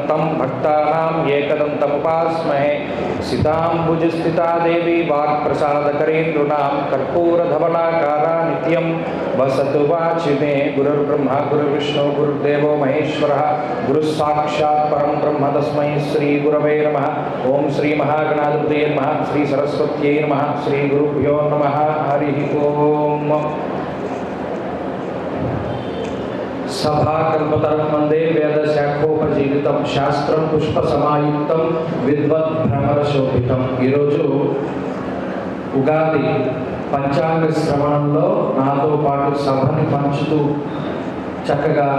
एकदन्तं भक्तानां एकदन्तमुपास्महे सिताम्बुजस्थिता देवी वाक्प्रसादकरेन्द्रुणां कर्पूरधवलाकारा नित्यं वसतु वाचि मे। गुरुर्ब्रह्मा गुरुर्विष्णु गुरुर्देवो महेश्वरः गुरुस्साक्षात् परं ब्रह्म तस्मै श्रीगुरवे नमः। ओं श्री महागणाधिपतये नमः, श्री सरस्वत्यै नमः, श्री गुरुभ्यो नमः। हरिः ओम्। सभाकल्पतरं वन्दे वेदशाखोपजीवितं शास्त्रं पुष्पसमायुक्तं विद्वद्भ्रमरशोभितं। ఈరోజు ఉగాది పంచాంగ శ్రవణంలో నాతో పాటు సభని పంచుతూ చక్కగా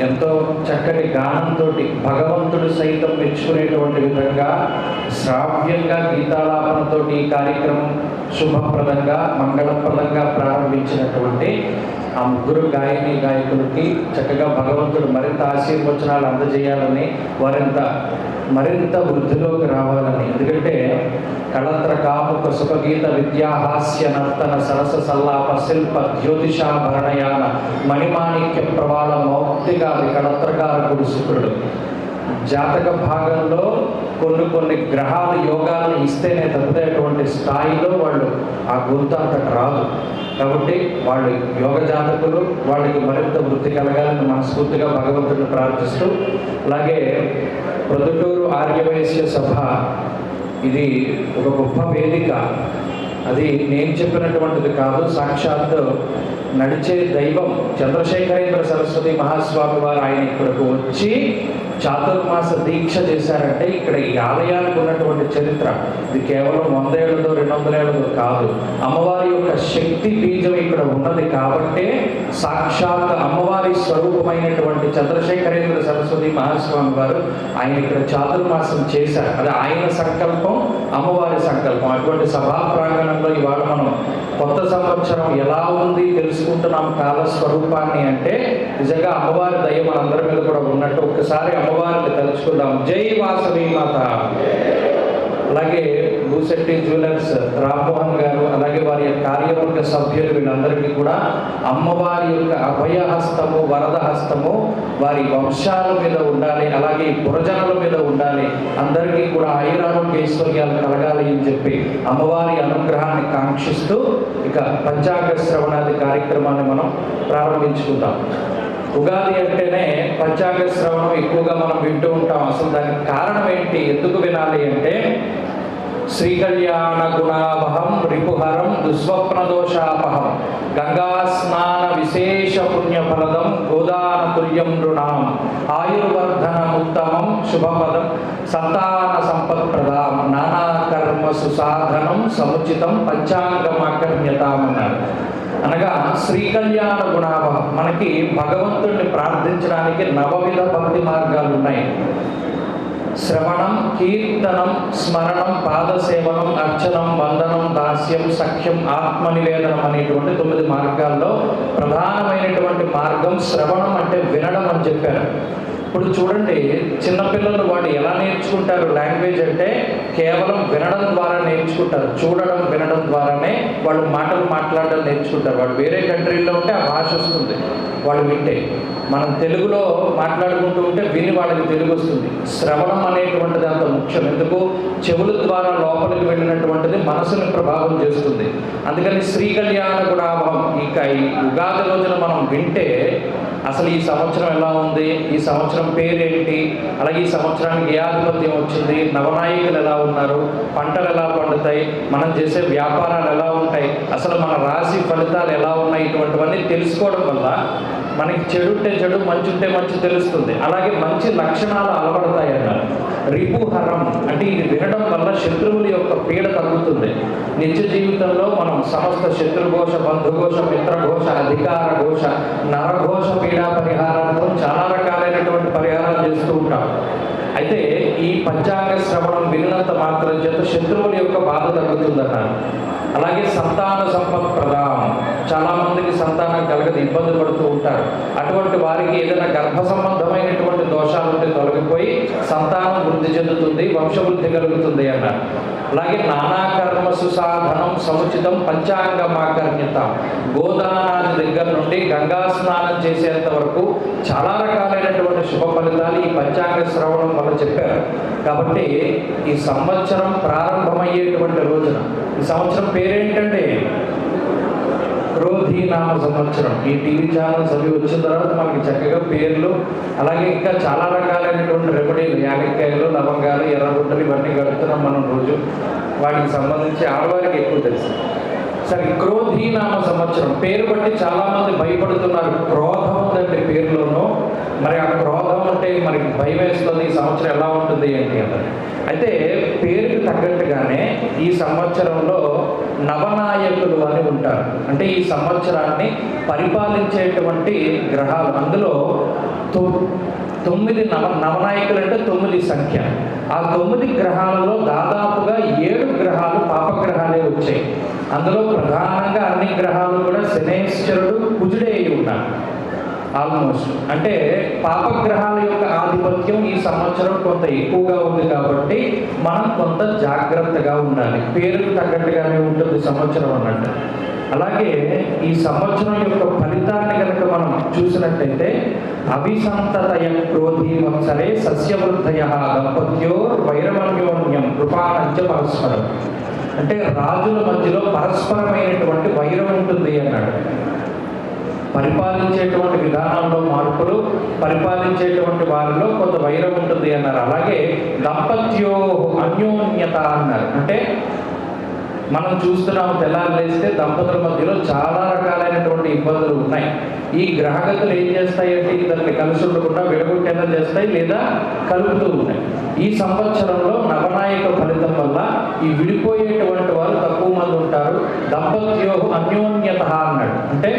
ఎంతో చక్కటి గానంతో భగవంతుడు సైతం మెచ్చుకునేటువంటి విధంగా శ్రావ్యంగా గీతాలాపనతో ఈ కార్యక్రమం శుభప్రదంగా మంగళప్రదంగా ప్రారంభించినటువంటి ఆ ముగ్గురు గాయని గాయకులకి చక్కగా భగవంతుడు మరింత ఆశీర్వచనాలు అందజేయాలని, మరింత వృద్ధిలోకి రావాలని. ఎందుకంటే కళత్ర కాముక సుఖగీత విద్యాహాస్య నర్తన సరస సల్లాప శిల్ప జ్యోతిషాభరణయాన మణిమాణిక్య ప్రవాళ మౌక్తిగాది కళత్రకారకుడు శుక్రుడు. జాతక భాగంలో కొన్ని గ్రహాలు యోగాలను ఇస్తేనే తప్పేటువంటి స్థాయిలో వాళ్ళు ఆ గొంతు అంతకు రాదు. కాబట్టి వాళ్ళు యోగ జాతకులు, వాళ్ళకి మరింత వృద్ధి కలగాలని మనస్ఫూర్తిగా భగవంతుడిని ప్రార్థిస్తూ, అలాగే ప్రొద్దుటూరు ఆర్యవైశ్య సభ ఇది ఒక గొప్ప వేదిక. అది నేను చెప్పినటువంటిది కాదు, సాక్షాత్తు నడిచే దైవం చంద్రశేఖరేంద్ర సరస్వతి మహాస్వామి వారు ఆయన ఇక్కడికి వచ్చి చాతుర్మాస దీక్ష చేశారంటే ఇక్కడ ఈ ఆలయానికి ఉన్నటువంటి చరిత్ర ఇది కేవలం 100 ఏళ్ళదో 200 ఏళ్ళదో కాదు. అమ్మవారి యొక్క శక్తి బీజం ఇక్కడ ఉన్నది కాబట్టే సాక్షాత్ అమ్మవారి స్వరూపమైనటువంటి చంద్రశేఖరేంద్ర సరస్వతి మహాస్వామి వారు ఆయన ఇక్కడ చాతుర్మాసం చేశారు. అది ఆయన సంకల్పం, అమ్మవారి సంకల్పం. అటువంటి సభా ప్రాంగణంలో ఇవాళ మనం కొత్త సంవత్సరం ఎలా ఉంది తెలుసుకుంటున్నాం కాల స్వరూపాన్ని. అంటే నిజంగా అమ్మవారి దయ మనందరి మీద కూడా ఉన్నట్టు ఒక్కసారి అమ్మవారిని తలుచుకుందాం. జై వాసవి మాత. అలాగే భూశెట్టి జ్యువెలర్స్ రామ్మోహన్ గారు, అలాగే వారి కార్యవర్గ సభ్యులు, వీళ్ళందరికీ కూడా అమ్మవారి యొక్క అభయహస్తము వరద హస్తము వారి వంశాల మీద ఉండాలి, అలాగే పురజనుల మీద ఉండాలి. అందరికీ కూడా ఆయురారోగ్య ఐశ్వర్యాలు కలగాలి అని చెప్పి అమ్మవారి అనుగ్రహాన్ని కాంక్షిస్తూ ఇక పంచాంగ శ్రవణాది కార్యక్రమాన్ని మనం ప్రారంభించుకుందాం. ఉగాది అంటేనే పంచాంగ శ్రవణం ఎక్కువగా మనం వింటూ ఉంటాం. అసలు దానికి కారణం ఏంటి, ఎందుకు వినాలి అంటే శ్రీకళ్యాణ గుణావహం రిపుహరం దుస్వప్నదోషాపహం గంగా స్నాన విశేష పుణ్యఫలదం గోదాన తుల్యం నృణాం ఆయుర్వర్ధనముత్తమం శుభపదం సంతాన సంపత్ప్రదాం నానా కర్మ సుసాధనం సముచితం పంచాంగమాకర్ణ్యతామన్నారు. అనగా శ్రీకళ్యాణ గుణావహం, మనకి భగవంతుడిని ప్రార్థించడానికి నవవిధ భక్తి మార్గాలు ఉన్నాయి. శ్రవణం, కీర్తనం, స్మరణం, పాదసేవనం, అర్చనం, వందనం, దాస్యం, సఖ్యం, ఆత్మనివేదనం అనేటువంటి 9 మార్గాల్లో ప్రధానమైనటువంటి మార్గం శ్రవణం, అంటే వినడం అని చెప్పారు. ఇప్పుడు చూడండి, చిన్నపిల్లలు వాడు ఎలా నేర్చుకుంటారు లాంగ్వేజ్ అంటే కేవలం వినడం ద్వారా నేర్చుకుంటారు. చూడడం వినడం ద్వారానే వాళ్ళు మాటలు మాట్లాడడం నేర్చుకుంటారు. వాళ్ళు వేరే కంట్రీలో ఉంటే ఆ భాష వస్తుంది వాళ్ళు వింటే. మనం తెలుగులో మాట్లాడుకుంటూ ఉంటే విని వాళ్ళకి తెలుగు వస్తుంది. శ్రవణం అనేటువంటిది అంత ముఖ్యం. ఎందుకు, చెవుల ద్వారా లోపలికి వెళ్ళినటువంటిది మనసుని ప్రభావం చేస్తుంది. అందుకని శ్రీకళ్యాణ గుణాభం ఇక ఈ ఉగాది రోజున మనం వింటే అసలు ఈ సంవత్సరం ఎలా ఉంది, ఈ సంవత్సరం పేరేంటి, అలాగే ఈ సంవత్సరానికి ఏ ఆధిపత్యం వచ్చింది, నవనాయకులు ఎలా ఉన్నారు, పంటలు ఎలా పండుతాయి, మనం చేసే వ్యాపారాలు ఎలా ఉంటాయి, అసలు మన రాశి ఫలితాలు ఎలా ఉన్నాయి, ఇటువంటివన్నీ తెలుసుకోవడం వల్ల మనకి చెడు ఉంటే చెడు, మంచి ఉంటే మంచి తెలుస్తుంది. అలాగే మంచి లక్షణాలు అలవడతాయి అన్నారు. రిపుహరం అంటే ఇది వినడం వల్ల శత్రువుల యొక్క పీడ తగ్గుతుంది. నిత్య జీవితంలో మనం సమస్త శత్రుఘోష, బంధుఘోష, మిత్రఘోష, అధికార ఘోష, నరఘోష పీడా పరిహారాలతో చాలా రకాలైనటువంటి పరిహారాలు చేస్తూ ఉంటాం. అయితే ఈ పంచాంగ శ్రవణం విన్నంత మాత్రం చేత శత్రువుల యొక్క బాధ తగ్గుతుందన్నారు. అలాగే సంతాన సంపత్ప్రదాం, చాలామందికి సంతానం కలగదు, ఇబ్బంది పడుతూ ఉంటారు. అటువంటి వారికి ఏదైనా గర్భ సంబంధమైనటువంటి దోషాలు ఉంటే తొలగిపోయి సంతానం వృద్ధి చెందుతుంది, వంశవృద్ధి కలుగుతుంది అన్నారు. అలాగే నానాకర్మసు సాధనం సముచితం పంచాంగమాకర్ణ్యత, గోదానాది దగ్గర నుండి గంగా స్నానం చేసేంత వరకు చాలా రకాలైనటువంటి శుభ ఫలితాలు ఈ పంచాంగ శ్రవణం వల్ల చెప్పారు. కాబట్టి ఈ సంవత్సరం ప్రారంభమయ్యేటువంటి రోజున, ఈ సంవత్సరం పేరేంటండి? క్రోధీనామ సంవత్సరం. ఈ టీవీ ఛానల్స్ అవి వచ్చిన తర్వాత మనకి చక్కగా పేర్లు, అలాగే ఇంకా చాలా రకాలైనటువంటి రెమెడీలు, యాలక్కాయలు, లవంగాలు, ఎర్రగుడ్డలు ఇవన్నీ కడుతున్నాం మనం రోజు. వాటికి సంబంధించి ఆడవారికి ఎక్కువ తెలుసు. సరే, క్రోధీనామ సంవత్సరం పేరు బట్టి చాలామంది భయపడుతున్నారు. క్రోధం ఉందండి పేరులోనూ. మరి ఆ క్రోధం అంటే మనకి భయం వేస్తుంది, ఈ సంవత్సరం ఎలా ఉంటుంది ఏంటి అన్నది. అయితే పేరుకి తగ్గట్టుగానే ఈ సంవత్సరంలో నవనాయకులు అని ఉంటారు. అంటే ఈ సంవత్సరాన్ని పరిపాలించేటువంటి గ్రహాలు. అందులో 9 నవనాయకులు అంటే 9 సంఖ్య. ఆ 9 గ్రహాలలో దాదాపుగా 7 గ్రహాలు పాపగ్రహాలే వచ్చాయి. అందులో ప్రధానంగా అన్ని గ్రహాలు కూడా శనేశ్వరుడు, కుజుడే అయి ఉన్నారు ఆల్మోస్ట్. అంటే పాపగ్రహాల యొక్క ఆధిపత్యం ఈ సంవత్సరం కొంత ఎక్కువగా ఉంది కాబట్టి మనం కొంత జాగ్రత్తగా ఉండాలి. పేరుకు తగ్గట్టుగానే ఉంటుంది సంవత్సరం అన్నట్టు. అలాగే ఈ సంవత్సరం యొక్క ఫలితాన్ని కనుక మనం చూసినట్టయితే అభిసంతతయ క్రోధీ వత్సరే సస్యవృద్ధయ దంపత్యోర్ వైరమన్యోన్యం కృపానంచ పరస్పరం. అంటే రాజుల మధ్యలో పరస్పరమైనటువంటి వైరం ఉంటుంది అన్నాడు. పరిపాలించేటువంటి విధానంలో మార్పులు, పరిపాలించేటువంటి వారిలో కొంత వైరం ఉంటుంది అన్నారు. అలాగే దంపత్యో అన్యోన్యత అన్నారు. అంటే మనం చూస్తున్నాము, తెల్లారు లేస్తే దంపతుల మధ్యలో చాలా రకాలైనటువంటి ఇబ్బందులు ఉన్నాయి. ఈ గ్రహగతులు ఏం చేస్తాయంటే ఇద్దరిని కలిసి ఉండకుండా విడగొట్టేలా చేస్తాయి, లేదా కలుపుతూ ఉన్నాయి. ఈ సంవత్సరంలో నవనాయక ఫలితం వల్ల ఈ విడిపోయేటువంటి వారు తక్కువ మంది ఉంటారు. దంపత్యో అన్యోన్యత అన్నాడు. అంటే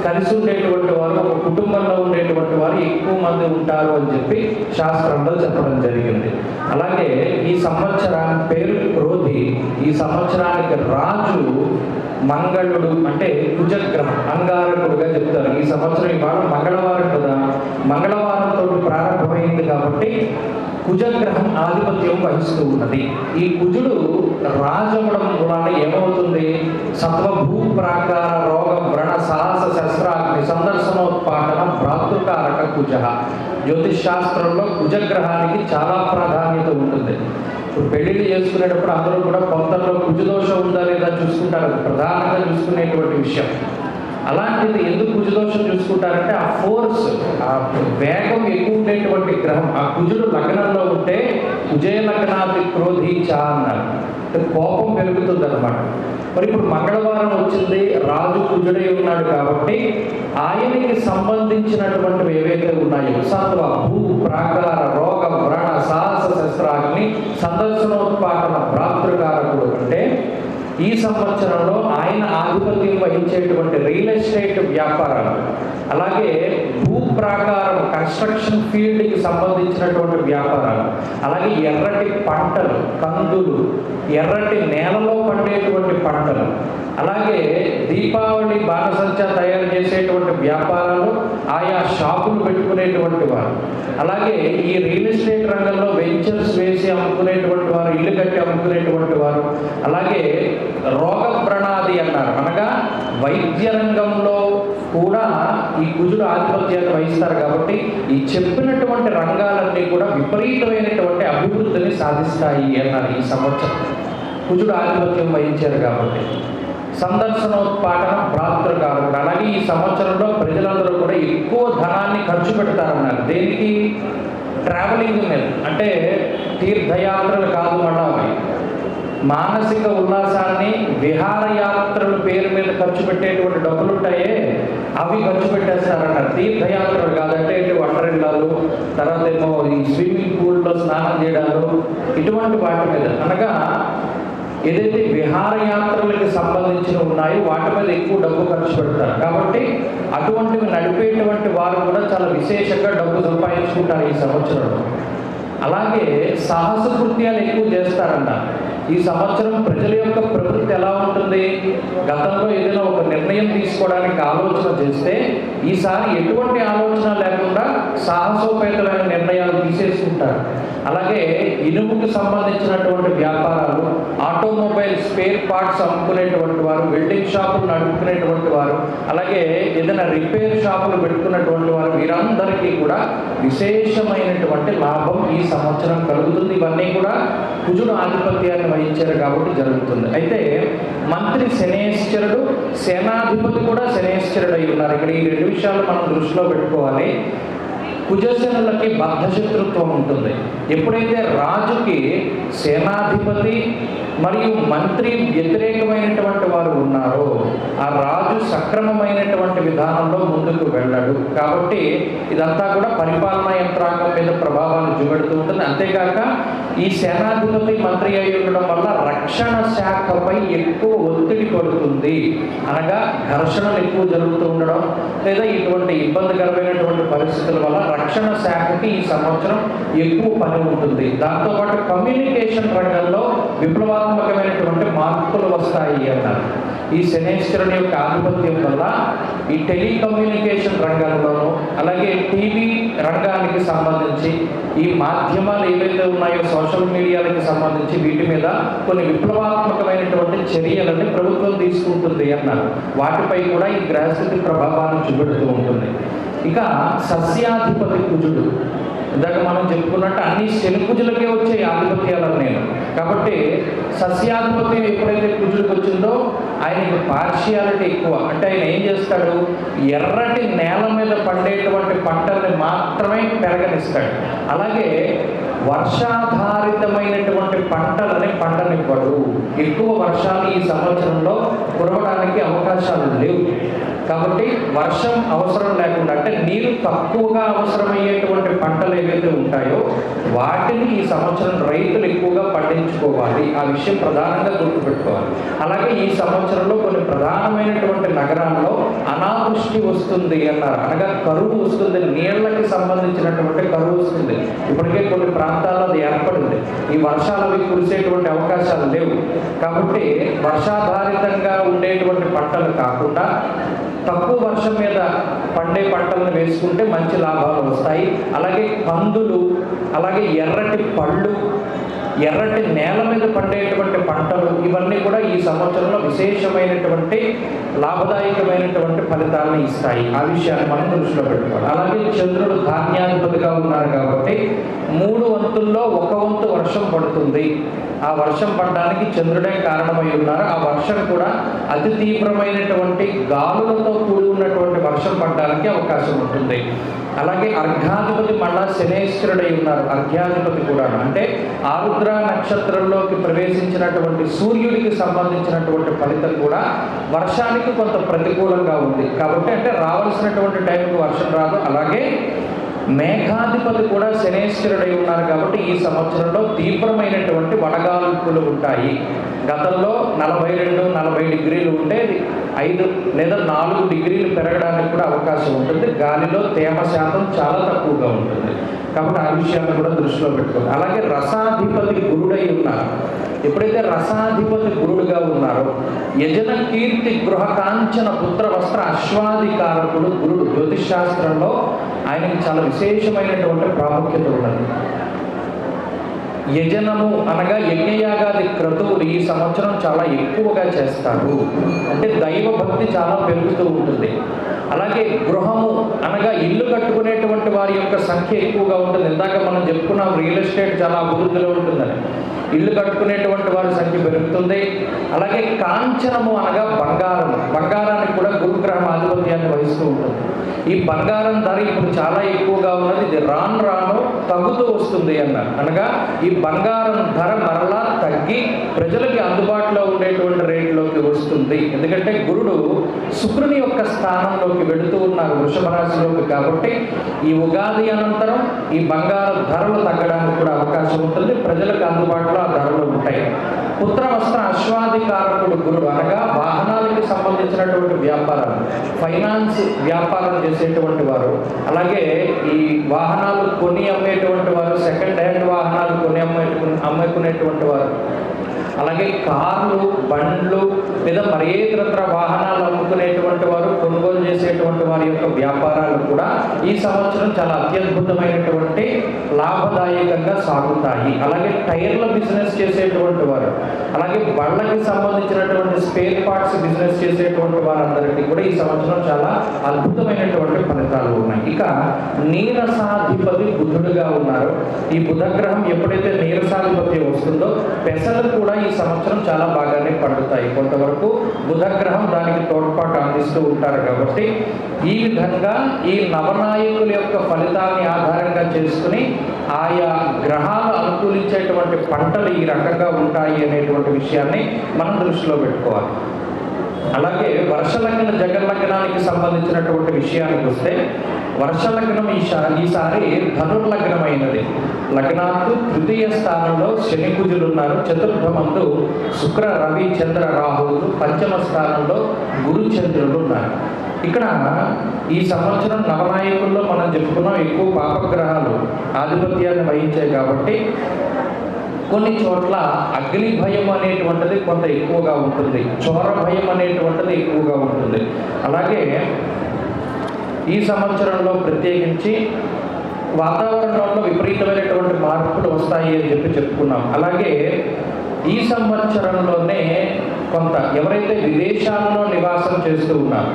కలిసి ఉండేటువంటి వారు, ఒక కుటుంబంలో ఉండేటువంటి వారు ఎక్కువ మంది ఉంటారు అని చెప్పి శాస్త్రంలో చెప్పడం జరిగింది. అలాగే ఈ సంవత్సరానికి పేరు క్రోధి. ఈ సంవత్సరానికి రాజు మంగళుడు, అంటే కుజగ్రహం, అంగారకుడుగా చెప్తారు. ఈ సంవత్సరం ఇవాళ మంగళవారం కదా, మంగళవారంతో ప్రారంభమైంది కాబట్టి కుజగ్రహం ఆధిపత్యం వహిస్తూ ఉన్నది. ఈ కుజుడు రాజవడం వలన ఏమవుతుంది? సత్వభూ ప్రాకార రోగ వ్రణ సాహస శస్త్రాగ్ని సందర్శనోత్పాదన భ్రాతృకారక కుజ. జ్యోతిష్ శాస్త్రంలో కుజగ్రహానికి చాలా ప్రాధాన్యత ఉంటుంది. ఇప్పుడు పెళ్లిళ్ళు చేసుకునేటప్పుడు అందరూ కూడా కొంతలో కుజదోషం ఉందా లేదా చూసుకుంటారు. ప్రధానంగా చూసుకునేటువంటి విషయం. అలాంటిది ఎందుకు కుజదోషం చూసుకుంటారంటే ఆ ఫోర్స్, ఆ వేగం ఎక్కువ ఉండేటువంటి గ్రహం. ఆ కుజుడు లగ్నంలో ఉంటే కుజే లగ్నాది క్రోధీచ అన్నారు. కోపం పెరుగుతుంది అన్నమాట. మరి ఇప్పుడు మంగళవారం వచ్చింది, రాజు కుజుడై ఉన్నాడు కాబట్టి ఆయనకి సంబంధించినటువంటివి ఏవైతే ఉన్నాయో సత్వ భూ ప్రాకార రోగ వ్రణ సాహస శస్త్రాగ్ని సందర్శనోత్పాదన భ్రాతృకారకుడు. అంటే ఈ సంవత్సరంలో ఆయన ఆధిపత్యం వహించేటువంటి రియల్ ఎస్టేట్ వ్యాపారాలు, అలాగే భూ ప్రాకారం కన్స్ట్రక్షన్ ఫీల్డ్కి సంబంధించినటువంటి వ్యాపారాలు, అలాగే ఎర్రటి పంటలు, కందులు, ఎర్రటి నేలలో పండేటువంటి పంటలు, అలాగే దీపావళి బాణసంచా తయారు చేసేటువంటి వ్యాపారాలు, ఆయా షాపులు పెట్టుకునేటువంటి వారు, అలాగే ఈ రియల్ ఎస్టేట్ రంగంలో వెంచర్స్ వేసి అమ్ముకునేటువంటి వారు, ఇల్లు కట్టి అమ్ముకునేటువంటి వారు, అలాగే రోగ ప్రణాది అన్నారు. అనగా వైద్య రంగంలో కూడా ఈ కుజుడు ఆధిపత్యాన్ని వహిస్తారు కాబట్టి ఈ చెప్పినటువంటి రంగాలన్నీ కూడా విపరీతమైనటువంటి అభివృద్ధిని సాధిస్తాయి అన్నారు ఈ సంవత్సరం. కుజుడు ఆధిపత్యం వహించారు కాబట్టి. సందర్శనోత్పాదన భ్రాతృకారకుడు. అలాగే ఈ సంవత్సరంలో ప్రజలందరూ కూడా ఎక్కువ ధనాన్ని ఖర్చు పెడతారన్నారు. దేనికి? ట్రావెలింగ్ మీద. అంటే తీర్థయాత్రలు కాదు, మళ్ళా అవి మానసిక ఉల్లాసాన్ని విహారయాత్రల పేరు మీద ఖర్చు పెట్టేటువంటి డబ్బులు ఉంటాయే అవి ఖర్చు పెట్టేస్తారన్నారు. తీర్థయాత్రలు కాదంటే వండరిల్లాలు, తర్వాత ఏమో ఈ స్విమ్మింగ్ పూల్లో స్నానం చేయడాలు, ఇటువంటి వాటి మీద. అనగా ఏదైతే విహారయాత్రలకు సంబంధించిన ఉన్నాయో వాటి మీద ఎక్కువ డబ్బు ఖర్చు పెడతారు కాబట్టి అటువంటివి నడిపేటువంటి వారు కూడా చాలా విశేషంగా డబ్బు సంపాదించుకుంటారు ఈ సంవత్సరంలో. అలాగే సాహస కృత్యాలు ఎక్కువ చేస్తారన్న. ఈ సంవత్సరం ప్రజల యొక్క ప్రవృత్తి ఎలా ఉంటుంది? గతంలో ఏదైనా ఒక నిర్ణయం తీసుకోవడానికి ఆలోచన చేస్తే ఈసారి ఎటువంటి ఆలోచన లేకుండా సాహసోపేతమైన నిర్ణయాలు తీసేసుకుంటారు. అలాగే ఇనుముకు సంబంధించినటువంటి వ్యాపారాలు, ఆటోమొబైల్ స్పేర్ పార్ట్స్ అమ్ముకునేటువంటి వారు, వెల్డింగ్ షాపులు నడుపుకునేటువంటి వారు, అలాగే ఏదైనా రిపేర్ షాపులు పెట్టుకున్నటువంటి వారు, వీరందరికీ కూడా విశేషమైనటువంటి లాభం ఈ సంవత్సరం కలుగుతుంది. ఇవన్నీ కూడా కుజుడు ఆధిపత్యాన్ని వహించారు కాబట్టి జరుగుతుంది. అయితే మంత్రి శనేశ్వరుడు, సేనాధిపతి కూడా శనేశ్వరుడు అయి ఉన్నారు. ఇక్కడ ఈ రెండు విషయాలు మనం దృష్టిలో పెట్టుకోవాలి. కుజశనులకి బద్ధశత్రుత్వం ఉంటుంది. ఎప్పుడైతే రాజుకి సేనాధిపతి మరియు మంత్రి వ్యతిరేకమైనటువంటి వారు ఉన్నారో ఆ రాజు సక్రమమైనటువంటి విధానంలో ముందుకు వెళ్ళడు. కాబట్టి ఇదంతా కూడా పరిపాలనా యంత్రాంగం మీద ప్రభావాన్ని చూపెడుతూ ఉంటుంది. అంతేకాక ఈ సేనాధిపతి మంత్రి అయి ఉండడం వల్ల రక్షణ శాఖపై ఎక్కువ ఒత్తిడి పడుతుంది. అనగా ఘర్షణలు ఎక్కువ జరుగుతూ ఉండడం లేదా ఇటువంటి ఇబ్బందికరమైనటువంటి పరిస్థితుల వల్ల రక్షణ శాఖకి ఈ సంవత్సరం ఎక్కువ పని ఉంటుంది. దాంతోపాటు కమ్యూనికేషన్ రంగంలో విప్లవాత్మకమైనటువంటి మార్పులు వస్తాయి అన్నారు. ఈ శనేశ్వరుని యొక్క ఆధిపత్యం వల్ల ఈ టెలికమ్యూనికేషన్ రంగంలోనూ అలాగే టీవీ రంగానికి సంబంధించి ఈ మాధ్యమాలు ఏవైతే ఉన్నాయో సోషల్ మీడియాలకు సంబంధించి వీటి మీద కొన్ని విప్లవాత్మకమైనటువంటి చర్యలని ప్రభుత్వం తీసుకుంటుంది అన్నారు. వాటిపై కూడా ఈ గ్రహస్థితి ప్రభావాన్ని చూపెడుతూ ఉంటుంది. ఇక సస్యాధిపతి కుజుడు, ఇందాక మనం చెప్పుకున్నట్టు అన్ని శనికుజులకే వచ్చే ఆధిపత్యాలను నేను కాబట్టి సస్యాధిపత్యం ఎప్పుడైతే కుజుడికి వచ్చిందో ఆయనకి పార్షియాలిటీ ఎక్కువ. అంటే ఆయన ఏం చేస్తాడు? ఎర్రటి నేల మీద పండేటువంటి పంటల్ని మాత్రమే పెరగనిస్తాడు. అలాగే వర్షాధారితమైనటువంటి పంటలని పంటనివ్వడు. ఎక్కువ వర్షాలు ఈ సంవత్సరంలో కురవడానికి అవకాశాలు లేవు. కాబట్టి వర్షం అవసరం లేకుండా అంటే నీరు తక్కువగా అవసరమయ్యేటువంటి పంటలు ఏవైతే ఉంటాయో వాటిని ఈ సంవత్సరం రైతులు ఎక్కువగా పండించుకోవాలి. ఆ విషయం ప్రధానంగా గుర్తుపెట్టుకోవాలి. అలాగే ఈ సంవత్సరంలో కొన్ని ప్రధానమైనటువంటి నగరాల్లో అనావృష్టి వస్తుంది అన్నారు. అనగా కరువు వస్తుంది, నీళ్లకి సంబంధించినటువంటి కరువు వస్తుంది. ఇప్పటికే కొన్ని ప్రాంతాల్లో అది ఏర్పడింది. ఈ వర్షాలు కురిసేటువంటి అవకాశాలు లేవు. కాబట్టి వర్షాధారితంగా ఉండేటువంటి పంటలు కాకుండా తక్కువ వర్షం మీద పండే పంటలను వేసుకుంటే మంచి లాభాలు వస్తాయి. అలాగే కందులు, అలాగే ఎర్రటి పళ్ళు, ఎర్రటి నేల మీద పండేటువంటి పంటలు ఇవన్నీ కూడా ఈ సంవత్సరంలో విశేషమైనటువంటి లాభదాయకమైనటువంటి ఫలితాలను ఇస్తాయి. ఆ విషయాన్ని మనం దృష్టిలో పెట్టుకోవాలి. అలాగే చంద్రుడు ధాన్యాధిపతిగా ఉన్నారు కాబట్టి 3 వంతుల్లో 1 వంతు వర్షం పడుతుంది. ఆ వర్షం పడడానికి చంద్రుడే కారణమై ఉన్నారు. ఆ వర్షం కూడా అతి తీవ్రమైనటువంటి గాలులతో కూడి ఉన్నటువంటి వర్షం పడడానికి అవకాశం ఉంటుంది. అలాగే అర్ఘ్యాధిపతి మళ్ళా శనేశ్వరుడై ఉన్నారు. అర్ఘ్యాధిపతి కూడా అంటే ఆరుద్ర నక్షత్రంలోకి ప్రవేశించినటువంటి సూర్యుడికి సంబంధించినటువంటి ఫలితం కూడా వర్షానికి కొంత ప్రతికూలంగా ఉంది. కాబట్టి అంటే రావాల్సినటువంటి టైంకి వర్షం రాదు. అలాగే మేఘాధిపతి కూడా శనేశ్వరుడై ఉన్నారు కాబట్టి ఈ సంవత్సరంలో తీవ్రమైనటువంటి వడగాల్పులు ఉంటాయి. గతంలో 42-40 డిగ్రీలు ఉంటే 5 లేదా 4 డిగ్రీలు పెరగడానికి కూడా అవకాశం ఉంటుంది. గాలిలో తేమ శాతం చాలా తక్కువగా ఉంటుంది. కాబట్టి ఆ విషయాన్ని కూడా దృష్టిలో పెట్టుకోవాలి. అలాగే రసాధిపతి గురుడై ఉన్నారు. ఎప్పుడైతే రసాధిపతి గురుడుగా ఉన్నారో యజన కీర్తి గృహ కాంచన పుత్ర వస్త్ర అశ్వాధికారకుడు గురుడు. జ్యోతిష్ శాస్త్రంలో ఆయనకి చాలా విశేషమైనటువంటి ప్రాముఖ్యత ఉన్నది. యజనము అనగా యజ్ఞయాగాది క్రతువులు ఈ సంవత్సరం చాలా ఎక్కువగా చేస్తారు. అంటే దైవ భక్తి చాలా పెరుగుతూ ఉంటుంది. అలాగే గృహము అనగా ఇల్లు కట్టుకునేటువంటి వారి యొక్క సంఖ్య ఎక్కువగా ఉంటుంది. ఇందాక మనం చెప్పుకున్నాం రియల్ ఎస్టేట్ చాలా అభివృద్ధిలో ఉంటుందని. ఇల్లు కట్టుకునేటువంటి వారి సంఖ్య పెరుగుతుంది. అలాగే కాంచనము అనగా బంగారం, బంగారానికి కూడా గురుగ్రహం ఆధిపత్యాన్ని వహిస్తూ ఉంటుంది. ఈ బంగారం ధర ఇప్పుడు చాలా ఎక్కువగా ఉన్నది. ఇది రాను రాను తగ్గుతూ వస్తుంది అన్నారు. అనగా ఈ బంగారం ధర మరలా తగ్గి ప్రజలకి అందుబాటులో ఉండేటువంటి రేట్లోకి వస్తుంది. ఎందుకంటే గురుడు శుక్రుని యొక్క స్థానంలోకి వెళుతూ ఉన్నారు వృషభ రాశిలోకి. కాబట్టి ఈ ఉగాది అనంతరం ఈ బంగారం ధరలు తగ్గడానికి కూడా అవకాశం ఉంటుంది. ప్రజలకు అందుబాటులో ఆ ధరలు ఉంటాయి. పుత్ర వస్త్ర అశ్వాధికారకుడు గురుడు అనగా వాహనాలకి సంబంధించినటువంటి వ్యాపారాలు, ఫైనాన్స్ వ్యాపారం చేసేటువంటి వారు, అలాగే ఈ వాహనాలు కొని అమ్మేటువంటి వారు, సెకండ్ హ్యాండ్ వాహనాలు కొని అమ్ముకునేటువంటి వారు, అలాగే కార్లు, బండ్లు లేదా మరే ఇతరత్ర వాహనాలు అమ్ముకునేటువంటి వారు, కొనుగోలు చేసేటువంటి వారి యొక్క వ్యాపారాలు కూడా ఈ సంవత్సరం చాలా అత్యద్భుతమైనటువంటి లాభదాయకంగా సాగుతాయి. అలాగే టైర్ల బిజినెస్ చేసేటువంటి వారు, అలాగే బళ్ళకి సంబంధించినటువంటి స్పేర్ పార్ట్స్ బిజినెస్ చేసేటువంటి వారందరికీ కూడా ఈ సంవత్సరం చాలా అద్భుతమైనటువంటి ఫలితాలు ఉన్నాయి. ఇక నీరసాధిపతి బుధుడుగా ఉన్నారు. ఈ బుధగ్రహం ఎప్పుడైతే నీరసాధిపతి వస్తుందో పెసలు కూడా ఈ సంవత్సరం చాలా బాగానే పండుతాయి. కొంతవరకు బుధగ్రహం దానికి తోడ్పాటు అందిస్తూ ఉంటారు. కాబట్టి ఈ విధంగా ఈ నవనాయకుల యొక్క ఫలితాన్ని ఆధారంగా చేసుకుని ఆయా గ్రహాలు అనుకూలించేటువంటి పంటలు ఈ రకంగా ఉంటాయి అనేటువంటి విషయాన్ని మనం దృష్టిలో పెట్టుకోవాలి. అలాగే వర్షలగ్న జగన్లగ్నానికి సంబంధించినటువంటి విషయానికి వస్తే వర్షలగ్నం ఈసారి ధనుర్లగ్నమైనది. లగ్నాత్తు తృతీయ స్థానంలో శని కుజులు ఉన్నారు. చతుర్థమందు శుక్ర, రవి, చంద్ర, రాహువులు. పంచమ స్థానంలో గురు, చంద్రులు ఉన్నారు. ఇక్కడ ఈ సంవత్సరం నవనాయకుల్లో మనం చెప్పుకున్నాం ఎక్కువ పాపగ్రహాలు ఆధిపత్యాన్ని వహించాయి. కాబట్టి కొన్ని చోట్ల అగ్ని భయం అనేటువంటిది కొంత ఎక్కువగా ఉంటుంది, చోర భయం అనేటువంటిది ఎక్కువగా ఉంటుంది. అలాగే ఈ సంవత్సరంలో ప్రత్యేకించి వాతావరణంలో విపరీతమైనటువంటి మార్పులు వస్తాయి అని చెప్పుకున్నాం. అలాగే ఈ సంవత్సరంలోనే కొంత ఎవరైతే విదేశాలలో నివాసం చేస్తూ ఉన్నారు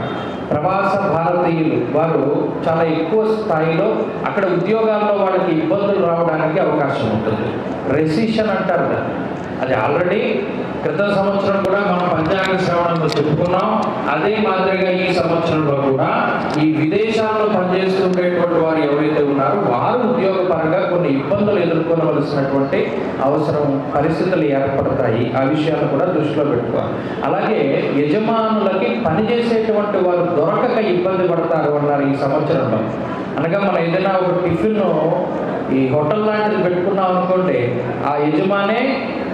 ప్రవాస భారతీయులు, వారు చాలా ఎక్కువ స్థాయిలో అక్కడ ఉద్యోగాల్లో వాళ్ళకి ఇబ్బందులు రావడానికి అవకాశం ఉంటుంది. రెసిషన్ అంటారు కదా, అది ఆల్రెడీ క్రితం సంవత్సరం కూడా మనం పంచాంగ శ్రవణంలో చెప్పుకున్నాం. అదే మాదిరిగా ఈ సంవత్సరంలో కూడా ఈ విదేశాల్లో పనిచేస్తుండేటువంటి వారు ఎవరైతే ఉన్నారో వారు ఉద్యోగపరంగా కొన్ని ఇబ్బందులు ఎదుర్కొనవలసినటువంటి అవసరం, పరిస్థితులు ఏర్పడతాయి. ఆ విషయాన్ని కూడా దృష్టిలో పెట్టుకోవాలి. అలాగే యజమానులకి పనిచేసేటువంటి వారు దొరకక ఇబ్బంది పడతారు అన్నారు ఈ సంవత్సరంలో. అనగా మనం ఏదైనా ఒక టిఫిన్ ఈ హోటల్ లాంటిది పెట్టుకున్నాం అనుకోండి, ఆ యజమానే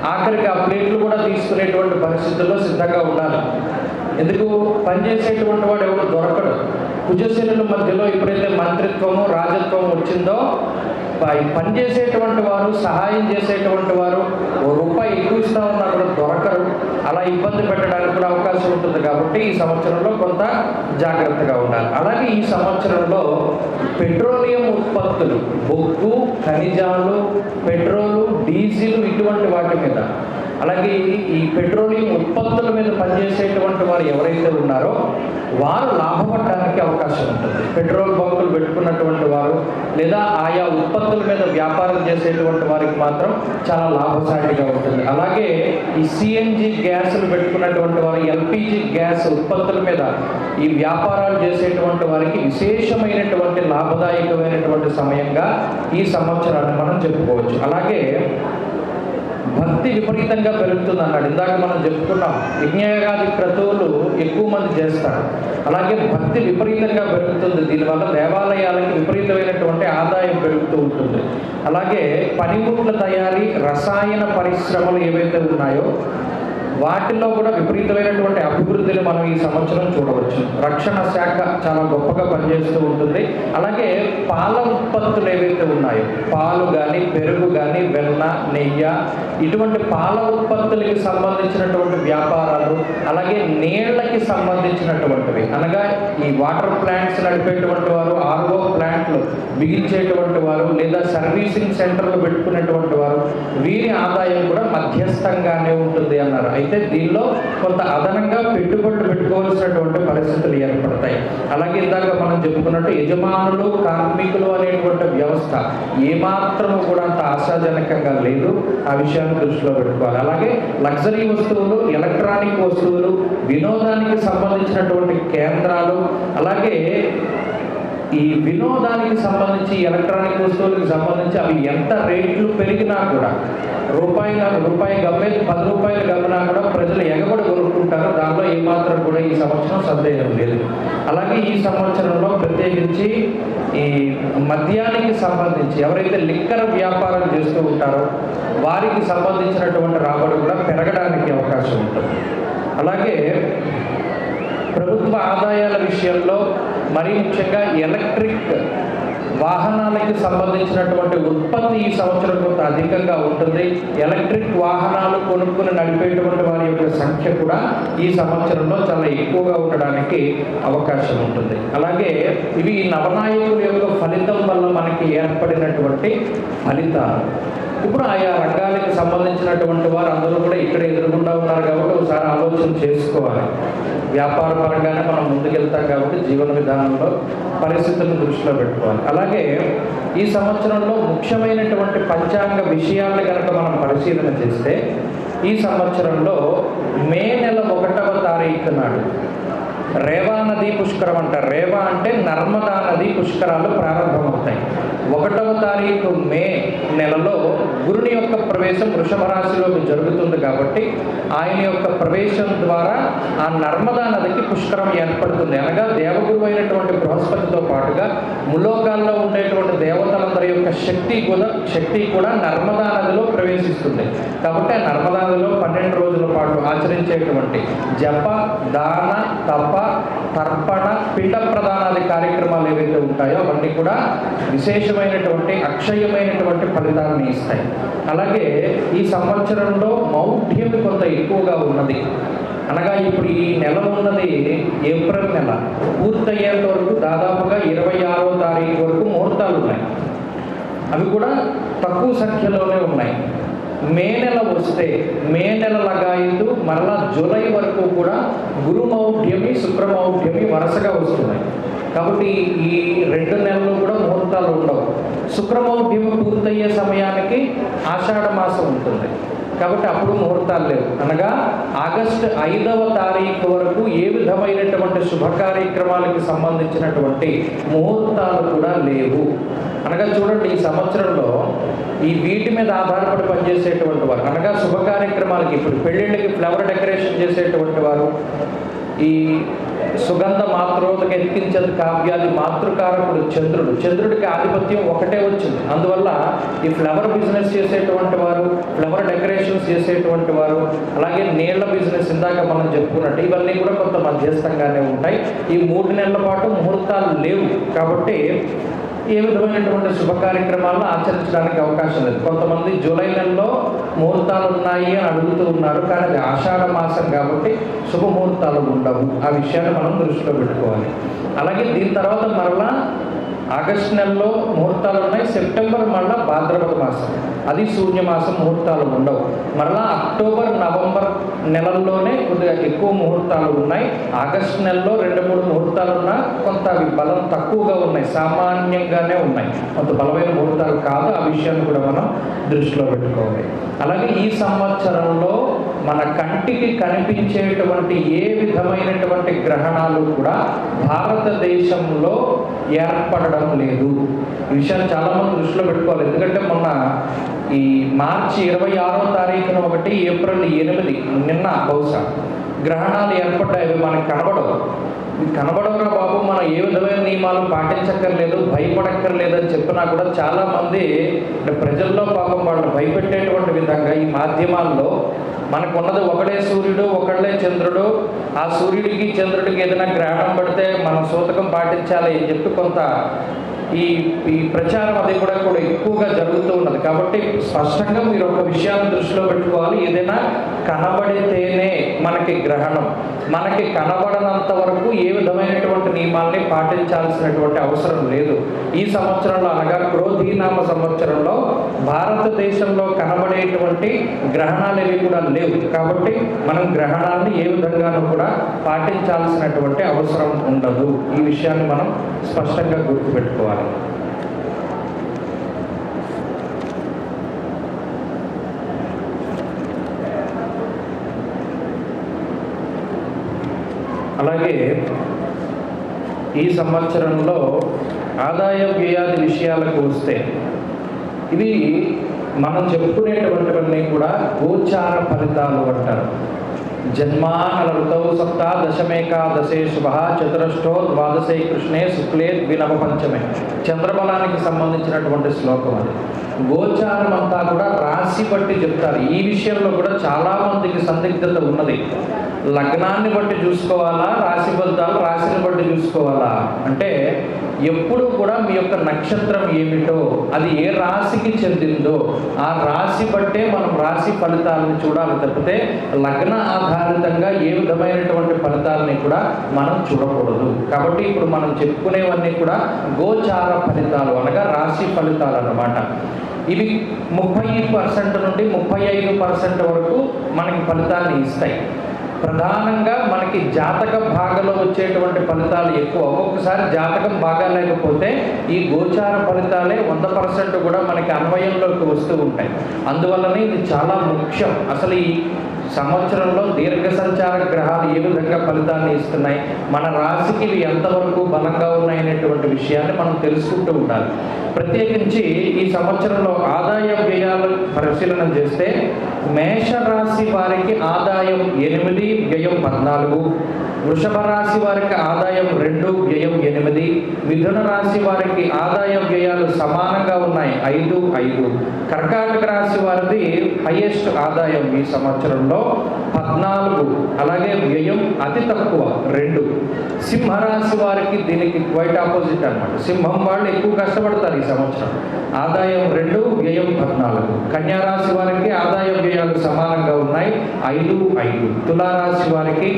ఆఖరికి ఆ ప్లేట్లు కూడా తీసుకునేటువంటి పరిస్థితుల్లో సిద్ధంగా ఉండాలి. ఎందుకు పనిచేసేటువంటి వాడు ఎవరు దొరకడు. కుజశనుల మధ్యలో ఎప్పుడైతే మంత్రిత్వము, రాజత్వం వచ్చిందో పనిచేసేటువంటి వారు, సహాయం చేసేటువంటి వారు రూపాయి ఎక్కువ ఇస్తా ఉన్నారు కూడా దొరకరు. అలా ఇబ్బంది పెట్టడానికి కూడా అవకాశం ఉంటుంది. కాబట్టి ఈ సంవత్సరంలో కొంత జాగ్రత్తగా ఉండాలి. అలాగే ఈ సంవత్సరంలో పెట్రోలియం ఉత్పత్తులు, బొగ్గు, ఖనిజాలు, పెట్రోలు, డీజిల్ ఇటువంటి వాటి మీద, అలాగే ఈ పెట్రోలియం ఉత్పత్తుల మీద పనిచేసేటువంటి వారు ఎవరైతే ఉన్నారో వారు లాభపడడానికి అవకాశం ఉంటుంది. పెట్రోల్ బంకులు పెట్టుకున్నటువంటి వారు లేదా ఆయా ఉత్పత్తుల మీద వ్యాపారం చేసేటువంటి వారికి మాత్రం చాలా లాభసాటిగా ఉంటుంది. అలాగే ఈ సిఎన్జి గ్యాసులు పెట్టుకున్నటువంటి వారు, ఎల్పిజి గ్యాస్ ఉత్పత్తుల మీద ఈ వ్యాపారాలు చేసేటువంటి వారికి విశేషమైనటువంటి లాభదాయకమైనటువంటి సమయంగా ఈ సంవత్సరాన్ని మనం చెప్పుకోవచ్చు. అలాగే భక్తి విపరీతంగా పెరుగుతుంది అన్నాడు. ఇందాక మనం చెప్పుకున్నాం యజ్ఞయాగాది క్రతువులు ఎక్కువ మంది చేస్తారు. అలాగే భక్తి విపరీతంగా పెరుగుతుంది. దీనివల్ల దేవాలయాలకి విపరీతమైనటువంటి ఆదాయం పెరుగుతూ ఉంటుంది. అలాగే పనిముట్ల తయారీ, రసాయన పరిశ్రమలు ఏవైతే ఉన్నాయో వాటిల్లో కూడా విపరీతమైనటువంటి అభివృద్ధిని మనం ఈ సంవత్సరం చూడవచ్చు. రక్షణ శాఖ చాలా గొప్పగా పనిచేస్తూ ఉంటుంది. అలాగే పాల ఉత్పత్తులు ఏవైతే ఉన్నాయో, పాలు కానీ, పెరుగు కానీ, వెన్న, నెయ్యి, ఇటువంటి పాల ఉత్పత్తులకి సంబంధించినటువంటి వ్యాపారాలు, అలాగే నీళ్లకి సంబంధించినటువంటివి, అనగా ఈ వాటర్ ప్లాంట్స్ నడిపేటువంటి వారు, ఆర్ఓ ప్లాంట్లు బిగించేటువంటి వారు, లేదా సర్వీసింగ్ సెంటర్లు పెట్టుకునేటువంటి వారు, వీరి ఆదాయం కూడా మధ్యస్థంగానే ఉంటుంది అన్నారు. అయితే దీనిలో కొంత అదనంగా పెట్టుబడులు పెట్టుకోవాల్సినటువంటి పరిస్థితులు ఏర్పడతాయి. అలాగే ఇందాక మనం చెప్పుకున్నట్టు యజమానులు, కార్మికులు అనేటువంటి వ్యవస్థ ఏమాత్రం కూడా అంత ఆశాజనకంగా లేదు. ఆ విషయాన్ని దృష్టిలో పెట్టుకోవాలి. అలాగే లగ్జరీ వస్తువులు, ఎలక్ట్రానిక్ వస్తువులు, వినోదానికి సంబంధించినటువంటి కేంద్రాలు, అలాగే ఈ వినోదానికి సంబంధించి ఎలక్ట్రానిక్ వస్తువులకు సంబంధించి అవి ఎంత రేట్లు పెరిగినా కూడా రూపాయి గమ్మేది 10 రూపాయలు గమ్మినా కూడా ప్రజలు ఎగబడి కొనుక్కుంటారు. దానిలో ఏమాత్రం కూడా ఈ సంవత్సరం సందేహం లేదు. అలాగే ఈ సంవత్సరంలో ప్రత్యేకించి ఈ మద్యానికి సంబంధించి ఎవరైతే లిక్కర్ వ్యాపారం చేస్తూ ఉంటారో వారికి సంబంధించినటువంటి రాబడి కూడా పెరగడానికి అవకాశం ఉంటుంది. అలాగే ప్రభుత్వ ఆదాయాల విషయంలో మరీ ముఖ్యంగా ఎలక్ట్రిక్ వాహనాలకి సంబంధించినటువంటి ఉత్పత్తి ఈ సంవత్సరం కొంత అధికంగా ఉంటుంది. ఎలక్ట్రిక్ వాహనాలు కొనుక్కుని నడిపేటువంటి వారి యొక్క సంఖ్య కూడా ఈ సంవత్సరంలో చాలా ఎక్కువగా ఉండడానికి అవకాశం ఉంటుంది. అలాగే ఇవి నవనాయకుల యొక్క ఫలితం వల్ల మనకి ఏర్పడినటువంటి ఫలితాలు. ఇప్పుడు ఆయా రంగాలకు సంబంధించినటువంటి వారు అందరూ కూడా ఇక్కడ ఎదుర్కొంటూ ఉన్నారు కాబట్టి ఒకసారి ఆలోచన చేసుకోవాలి. వ్యాపార పరంగానే మనం ముందుకెళ్తాం కాబట్టి జీవన విధానంలో పరిస్థితులను దృష్టిలో పెట్టుకోవాలి. అలాగే ఈ సంవత్సరంలో ముఖ్యమైనటువంటి పంచాంగ విషయాలను కనుక మనం పరిశీలన చేస్తే ఈ సంవత్సరంలో మే నెల 1వ తారీఖు నాడు రేవా నది పుష్కరం అంటారు. రేవా అంటే నర్మదా నది పుష్కరాలు ప్రారంభమవుతాయి. 1వ తారీఖు మే నెలలో గురుని యొక్క ప్రవేశం వృషభ రాశిలోకి జరుగుతుంది కాబట్టి ఆయన యొక్క ప్రవేశం ద్వారా ఆ నర్మదా నదికి పుష్కరం ఏర్పడుతుంది. అనగా దేవగురు అయినటువంటి బృహస్పతితో పాటుగా ములోకాల్లో ఉండేటువంటి దేవతలందరి యొక్క శక్తి కూడా నర్మదా నదిలో ప్రవేశిస్తుంది. కాబట్టి ఆ నర్మదా నదిలో 12 రోజుల పాటు ఆచరించేటువంటి జప, దాన, తప, తర్పణ, పిండ ప్రదానాది కార్యక్రమాలు ఏవైతే ఉంటాయో అవన్నీ కూడా విశేషమైనటువంటి అక్షయమైనటువంటి ఫలితాలను ఇస్తాయి. అలాగే ఈ సంవత్సరంలో మౌఢ్యం కొంత ఎక్కువగా ఉన్నది. అనగా ఇప్పుడు ఈ నెల ఉన్నది ఏప్రిల్ నెల, పూర్తయ్యేంత వరకు దాదాపుగా 26వ తారీఖు వరకు ముహూర్తాలు ఉన్నాయి. అవి కూడా తక్కువ సంఖ్యలోనే ఉన్నాయి. మే నెల వస్తే మే నెల లగాయితూ మరలా జూలై వరకు కూడా గురుమౌఢ్యమి, శుక్రమౌఢ్యమి వరుసగా వస్తున్నాయి. కాబట్టి ఈ 2 నెలలు కూడా ముహూర్తాలు ఉండవు. శుక్రమౌఢ్యమి పూర్తయ్యే సమయానికి ఆషాఢ మాసం ఉంటుంది కాబట్టి అప్పుడు ముహూర్తాలు లేవు. అనగా ఆగస్టు 5వ తారీఖు వరకు ఏ విధమైనటువంటి శుభ కార్యక్రమాలకు సంబంధించినటువంటి ముహూర్తాలు కూడా లేవు. అనగా చూడండి, ఈ సంవత్సరంలో ఈ వీటి మీద ఆధారపడి పనిచేసేటువంటి వారు, అనగా శుభ కార్యక్రమాలకి, ఇప్పుడు పెళ్ళిళ్ళకి ఫ్లవర్ డెకరేషన్ చేసేటువంటి వారు, ఈ సుగంధ మాతృకి ఎత్తించదు కావ్యాది మాతృకారకుడు చంద్రుడికి ఆధిపత్యం ఒకటే వచ్చింది. అందువల్ల ఈ ఫ్లవర్ బిజినెస్ చేసేటువంటి వారు, ఫ్లవర్ డెకరేషన్స్ చేసేటువంటి వారు, అలాగే నీళ్ల బిజినెస్ ఇందాక మనం చెప్పుకున్నట్టు ఇవన్నీ కూడా కొంత మధ్యస్థంగానే ఉంటాయి. ఈ 3 నెలల పాటు ముహూర్తాలు లేవు కాబట్టి ఏ విధమైనటువంటి శుభ కార్యక్రమాలను ఆచరించడానికి అవకాశం లేదు. కొంతమంది జూలై నెలలో ముహూర్తాలు ఉన్నాయి అని అడుగుతూ ఉన్నారు, కానీ అది ఆషాఢ మాసం కాబట్టి శుభముహూర్తాలు ఉండవు. ఆ విషయాన్ని మనం దృష్టిలో పెట్టుకోవాలి. అలాగే దీని తర్వాత మరలా ఆగస్టు నెలలో ముహూర్తాలు ఉన్నాయి. సెప్టెంబర్ మళ్ళీ భాద్రపద మాసం, అది శూన్యమాసం, ముహూర్తాలు ఉండవు. మరలా అక్టోబర్, నవంబర్ నెలల్లోనే కొద్దిగా ఎక్కువ ముహూర్తాలు ఉన్నాయి. ఆగస్టు నెలలో 2-3 ముహూర్తాలు ఉన్నా కొంత అవి బలం తక్కువగా ఉన్నాయి, సామాన్యంగానే ఉన్నాయి, కొంత బలమైన ముహూర్తాలు కాదు. ఆ విషయాన్ని కూడా మనం దృష్టిలో పెట్టుకోవాలి. అలాగే ఈ సంవత్సరంలో మన కంటికి కనిపించేటువంటి ఏ విధమైనటువంటి గ్రహణాలు కూడా భారతదేశంలో ఏర్పడడం లేదు. ఈ విషయాన్ని చాలామంది దృష్టిలో పెట్టుకోవాలి. ఎందుకంటే మొన్న ఈ మార్చి 26వ తారీఖున ఒకటి, ఏప్రిల్ 8 నిన్న బహుశా గ్రహణాలు ఏర్పడ్డాయి. అవి మనకు కనబడవురా బాబు, మనం ఏ విధమైన నియమాలు పాటించక్కర్లేదు, భయపడక్కర్లేదు అని చెప్పినా కూడా చాలామంది ప్రజల్లో పాపం వాళ్ళని భయపెట్టేటువంటి విధంగా ఈ మాధ్యమాల్లో మనకున్నది ఒకడే సూర్యుడు, ఒకళ్ళే చంద్రుడు, ఆ సూర్యుడికి చంద్రుడికి ఏదైనా గ్రహణం పడితే మనం సూతకం పాటించాలి అని చెప్పి కొంత ఈ ప్రచారం అది కూడా ఎక్కువగా జరుగుతూ ఉన్నది. కాబట్టి స్పష్టంగా మీరు ఒక విషయాన్ని దృష్టిలో పెట్టుకోవాలి. ఏదైనా కనబడితేనే మనకి గ్రహణం, మనకి కనబడనంత వరకు ఏ విధమైనటువంటి నియమాల్ని పాటించాల్సినటువంటి అవసరం లేదు. ఈ సంవత్సరంలో అనగా క్రోధీనామ సంవత్సరంలో భారతదేశంలో కనబడేటువంటి గ్రహణాలు ఏవి కూడా లేవు. కాబట్టి మనం గ్రహణాన్ని ఏ విధంగానూ కూడా పాటించాల్సినటువంటి అవసరం ఉండదు. ఈ విషయాన్ని మనం స్పష్టంగా గుర్తుపెట్టుకోవాలి. అలాగే ఈ సంవత్సరంలో ఆదాయ వ్యయాది విషయాలకు వస్తే ఇవి మనం చెప్పుకునేటువంటివన్నీ కూడా గోచార ఫలితాలు అంటారు. జన్మాన ఋతౌ సప్తా దశమేకాదశే శుభ చతురష్టో ద్వాదశే కృష్ణే శుక్లే ద్వినవ పంచమే, చంద్రబలానికి సంబంధించినటువంటి శ్లోకం అది. గోచారం అంతా కూడా రాశి బట్టి చెప్తారు. ఈ విషయంలో కూడా చాలామందికి సందిగ్ధత ఉన్నది. లగ్నాన్ని బట్టి చూసుకోవాలా, రాశి ఫలితాలు రాశిని బట్టి చూసుకోవాలా అంటే ఎప్పుడు కూడా మీ యొక్క నక్షత్రం ఏమిటో, అది ఏ రాశికి చెందిందో ఆ రాశి బట్టే మనం రాశి ఫలితాలను చూడాలి తప్పితే లగ్న ఆధారితంగా ఏ విధమైనటువంటి ఫలితాలని కూడా మనం చూడకూడదు. కాబట్టి ఇప్పుడు మనం చెప్పుకునేవన్నీ కూడా గోచార ఫలితాలు అనగా రాశి ఫలితాలు అన్నమాట. ఇవి 30% నుండి 35% వరకు మనకి ఫలితాన్ని ఇస్తాయి. ప్రధానంగా మనకి జాతక భాగంలో వచ్చేటువంటి ఫలితాలు ఎక్కువ. ఒక్కొక్కసారి జాతకం బాగా లేకపోతే ఈ గోచార ఫలితాలే 100% కూడా మనకి అన్వయంలోకి వస్తూ ఉంటాయి. అందువల్లనే ఇది చాలా ముఖ్యం. అసలు ఈ సంవత్సరంలో దీర్ఘ సంచార గ్రహాలు ఏ విధంగా ఫలితాన్ని ఇస్తున్నాయి, మన రాశికి ఇవి ఎంతవరకు బలంగా ఉన్నాయనేటువంటి విషయాన్ని మనం తెలుసుకుంటూ ఉండాలి. ప్రత్యేకించి ఈ సంవత్సరంలో ఆదాయ వ్యయాలు పరిశీలన చేస్తే మేషరాశి వారికి ఆదాయం 8, వ్యయం 14. వృషభ రాశి వారికి ఆదాయం 2, వ్యయం 8. మిథున రాశి వారికి ఆదాయ వ్యయాలు సమానంగా ఉన్నాయి, 5, 5. కర్కాటక రాశి వారిది హైయెస్ట్ ఆదాయం ఈ సంవత్సరంలో 14, అలాగే వ్యయం అతి తక్కువ 2. సింహరాశి వారికి దీనికి క్వైట్ ఆపోజిట్ అన్నమాట. సింహం వాళ్ళు ఎక్కువ కష్టపడతారు ఈ సంవత్సరం, ఆదాయం 2, వ్యయం 14. కన్యారాశి వారికి ఆదాయ వ్యయాలు సమానంగా ఉన్నాయి, 5, 5. తులారాశి వారికి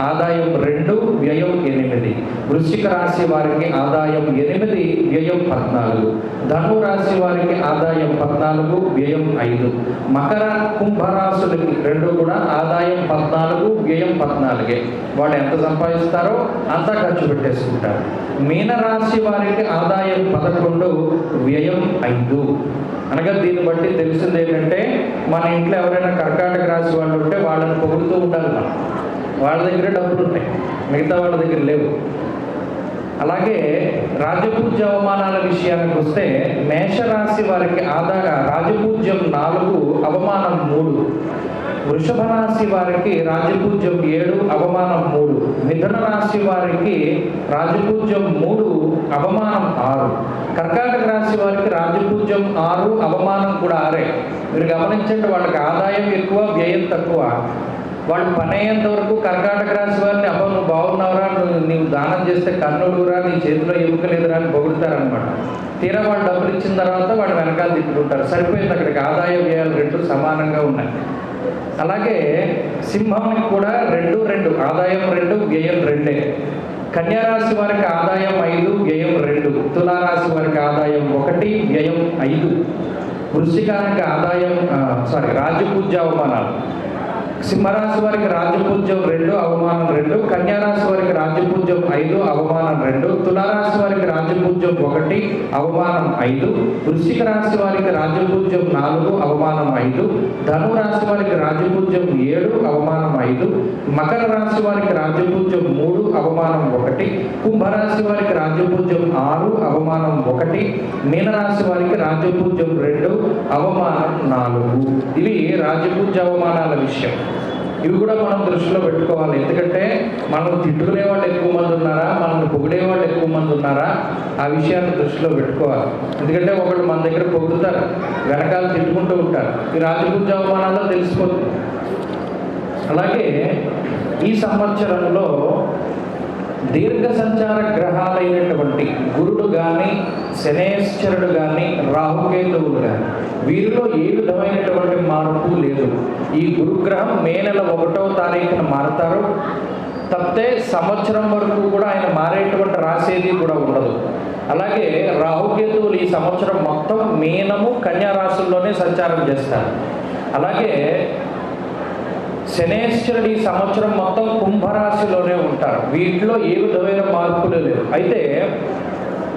ఆదాయం 2, వ్యయం 8. వృశ్చిక రాశి వారికి ఆదాయం 8, వ్యయం 14. ధను రాశి వారికి ఆదాయం 14, వ్యయం 5. మకర కుంభరాశులకి రెండు కూడా ఆదాయం 14, వ్యయం 14. వాళ్ళు ఎంత సంపాదిస్తారో అంతా ఖర్చు పెట్టేసుకుంటారు. మీనరాశి వారికి ఆదాయం 11, వ్యయం 5. అనగా దీన్ని బట్టి తెలిసింది ఏంటంటే మన ఇంట్లో ఎవరైనా కర్కాటక రాశి వాళ్ళు ఉంటే వాళ్ళని పొగుడుతూ ఉండాలి మనం. వాళ్ళ దగ్గర డబ్బులు ఉంటాయి, మిగతా వాళ్ళ దగ్గర లేవు. అలాగే రాజపూజ్య అవమానాల విషయానికి వస్తే మేషరాశి వారికి రాజపూజ్యం 4, అవమానం 3. వృషభ రాశి వారికి రాజపూజ్యం 7, అవమానం 3. మిథున రాశి వారికి రాజపూజ్యం 3, అవమానం 6. కర్కాటక రాశి వారికి రాజపూజ్యం 6, అవమానం కూడా 6. మీరు గమనించండి, వాళ్ళకి ఆదాయం ఎక్కువ, వ్యయం తక్కువ. వాళ్ళు పని అయ్యేంత వరకు కర్కాటక రాశి వారిని అబ్బా నువ్వు బాగున్నావురా, నీవు దానం చేస్తే కర్ణుడురా, నీ చేతిలో ఎముకలేదురా అని పొగుడుతారనమాట. తీరా వాళ్ళు డబ్బులు ఇచ్చిన తర్వాత వాళ్ళు వెనకాల తిట్టుకుంటారు. సరిపోయింది, అక్కడికి ఆదాయ వ్యయాలు 2 సమానంగా ఉన్నాయి. అలాగే సింహానికి కూడా 2, 2, ఆదాయం 2, వ్యయం 2. కన్యారాశి వారికి ఆదాయం 5, వ్యయం 2. తులారాశి వారికి ఆదాయం 1, వ్యయం 5. వృశ్చికానికి ఆదాయం రాజపూజ్య అవమానాలు. సింహరాశి వారికి రాజపూజ్యం 2, అవమానం 2. కన్యారాశి వారికి రాజపూజ్యం 5, అవమానం 2. తులారాశి వారికి రాజపూజ్యం 1, అవమానం 5. వృశ్చిక రాశి వారికి రాజపూజ్యం 4, అవమానం 5. ధను రాశి వారికి రాజపూజ్యం 7, అవమానం 5. మకర రాశి వారికి రాజపూజ్యం 3, అవమానం 1. కుంభరాశి వారికి రాజపూజ్యం 6, అవమానం 1. మీనరాశి వారికి రాజపూజ్యం 2, అవమానం 4. ఇవి రాజపూజ్య అవమానాల విషయం. ఇవి కూడా మనం దృష్టిలో పెట్టుకోవాలి. ఎందుకంటే మనం తిట్టుకునే వాళ్ళు ఎక్కువ మంది ఉన్నారా, మనల్ని పొగిడే వాళ్ళు ఎక్కువ మంది ఉన్నారా, ఆ విషయాన్ని దృష్టిలో పెట్టుకోవాలి. ఎందుకంటే ఒకళ్ళు మన దగ్గర పొగుడుతారు, వెనకాల తిట్టుకుంటూ ఉంటారు. ఈ రాజపూజ్య అవమానాల్లో తెలిసిపోతుంది. అలాగే ఈ సంవత్సరంలో దీర్ఘ సంచార గ్రహాలైనటువంటి గురుడు కానీ, శనేశ్వరుడు కానీ, రాహుకేతువులు కానీ వీరిలో ఏ విధమైనటువంటి మార్పు లేదు. ఈ గురుగ్రహం మే నెల 1వ తారీఖున మారుతారు తప్పితే సంవత్సరం వరకు కూడా ఆయన మారేటువంటి రాసేది కూడా ఉండదు. అలాగే రాహుకేతువులు ఈ సంవత్సరం మొత్తం మీనము, కన్యా రాశుల్లోనే సంచారం చేస్తారు. అలాగే శనేశ్వరుడు ఈ సంవత్సరం మొత్తం కుంభరాశిలోనే ఉంటారు. వీటిలో ఏ విధమైన మార్పులు లేవు. అయితే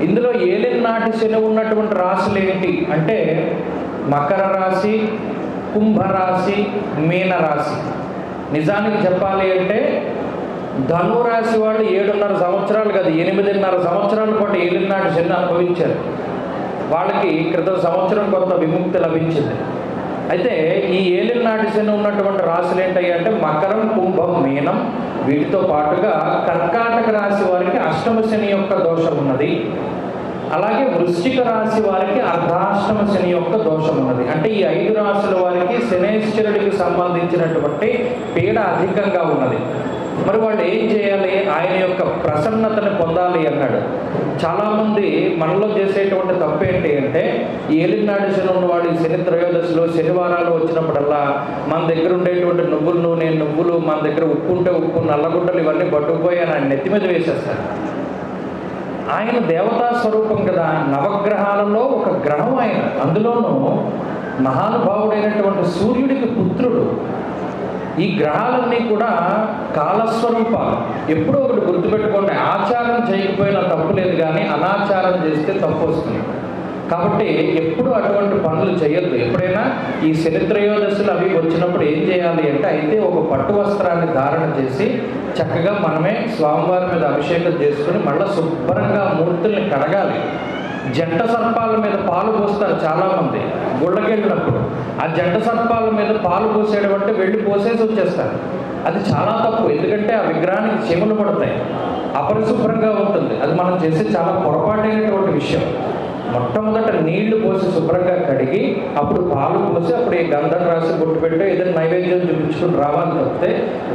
ఇందులో ఏలినాటి శని ఉన్నటువంటి రాశులు ఏంటి అంటే మకర రాశి, కుంభరాశి, మీనరాశి. నిజానికి చెప్పాలి అంటే ధనురాశి వాళ్ళు 7.5 సంవత్సరాలు కాదు 8.5 సంవత్సరాల పాటు ఏలినాటి శని అనుభవించారు. వాళ్ళకి క్రితం సంవత్సరం కొంత విముక్తి లభించింది. అయితే ఈ ఏలినాటి శని ఉన్నటువంటి రాశులు ఏంటంటే మకరం, కుంభం, మీనం. వీటితో పాటుగా కర్కాటక రాశి వారికి అష్టమ శని యొక్క దోషం ఉన్నది. అలాగే వృశ్చిక రాశి వారికి అర్ధాష్టమ శని యొక్క దోషం ఉన్నది. అంటే ఈ 5 రాశుల వారికి శనేశ్వరుడికి సంబంధించినటువంటి పీడ అధికంగా ఉన్నది. మరి వాళ్ళు ఏం చేయాలి? ఆయన యొక్క ప్రసన్నతని పొందాలి అన్నాడు. చాలామంది మనలో చేసేటువంటి తప్పు ఏంటి అంటే, ఏలినాడు శని ఉన్నవాడు ఈ శని త్రయోదశిలో శనివారాలు వచ్చినప్పుడల్లా మన దగ్గర ఉండేటువంటి నువ్వుల నూనె, నువ్వులు, మన దగ్గర ఉప్పు ఉంటే ఉప్పు, నల్లగుడ్డలు ఇవన్నీ పట్టుకుపోయి ఆయన నెత్తి మీద వేసేస్తారు. ఆయన దేవతా స్వరూపం కదా, నవగ్రహాలలో ఒక గ్రహం ఆయన. అందులోనూ మహానుభావుడైనటువంటి సూర్యుడికి పుత్రుడు. ఈ గ్రహాలన్నీ కూడా కాలస్వరూపాలు. ఎప్పుడో ఒకటి గుర్తుపెట్టుకోండి, ఆచారం చేయకపోయినా తప్పు లేదు, కానీ అనాచారం చేస్తే తప్పు వస్తుంది. కాబట్టి ఎప్పుడు అటువంటి పనులు చేయొద్దు. ఎప్పుడైనా ఈ శని త్రయోదశులు అవి వచ్చినప్పుడు ఏం చేయాలి అంటే, అయితే ఒక పట్టు వస్త్రాన్ని ధారణ చేసి చక్కగా మనమే స్వామివారి మీద అభిషేకం చేసుకుని మళ్ళీ శుభ్రంగా మూర్తుల్ని కడగాలి. జంట సర్పాల మీద పాలు పోస్తారు చాలామంది గుళ్ళకెళ్ళినప్పుడు. ఆ జంట సర్పాల మీద పాలు పోసేయడం అంటే వెళ్ళి పోసేసి వచ్చేస్తారు. అది చాలా తప్పు. ఎందుకంటే ఆ విగ్రహానికి చెములు పడతాయి, అపరిశుభ్రంగా ఉంటుంది. అది మనం చేసే చాలా పొరపాటైనటువంటి విషయం. మొట్టమొదట నీళ్లు పోసి శుభ్రంగా కడిగి అప్పుడు పాలు పోసి అప్పుడు ఈ గంధం రాసి బొట్టు పెట్టి ఏదైనా నైవేద్యం చూపించుకుని రావాలి తప్పితే,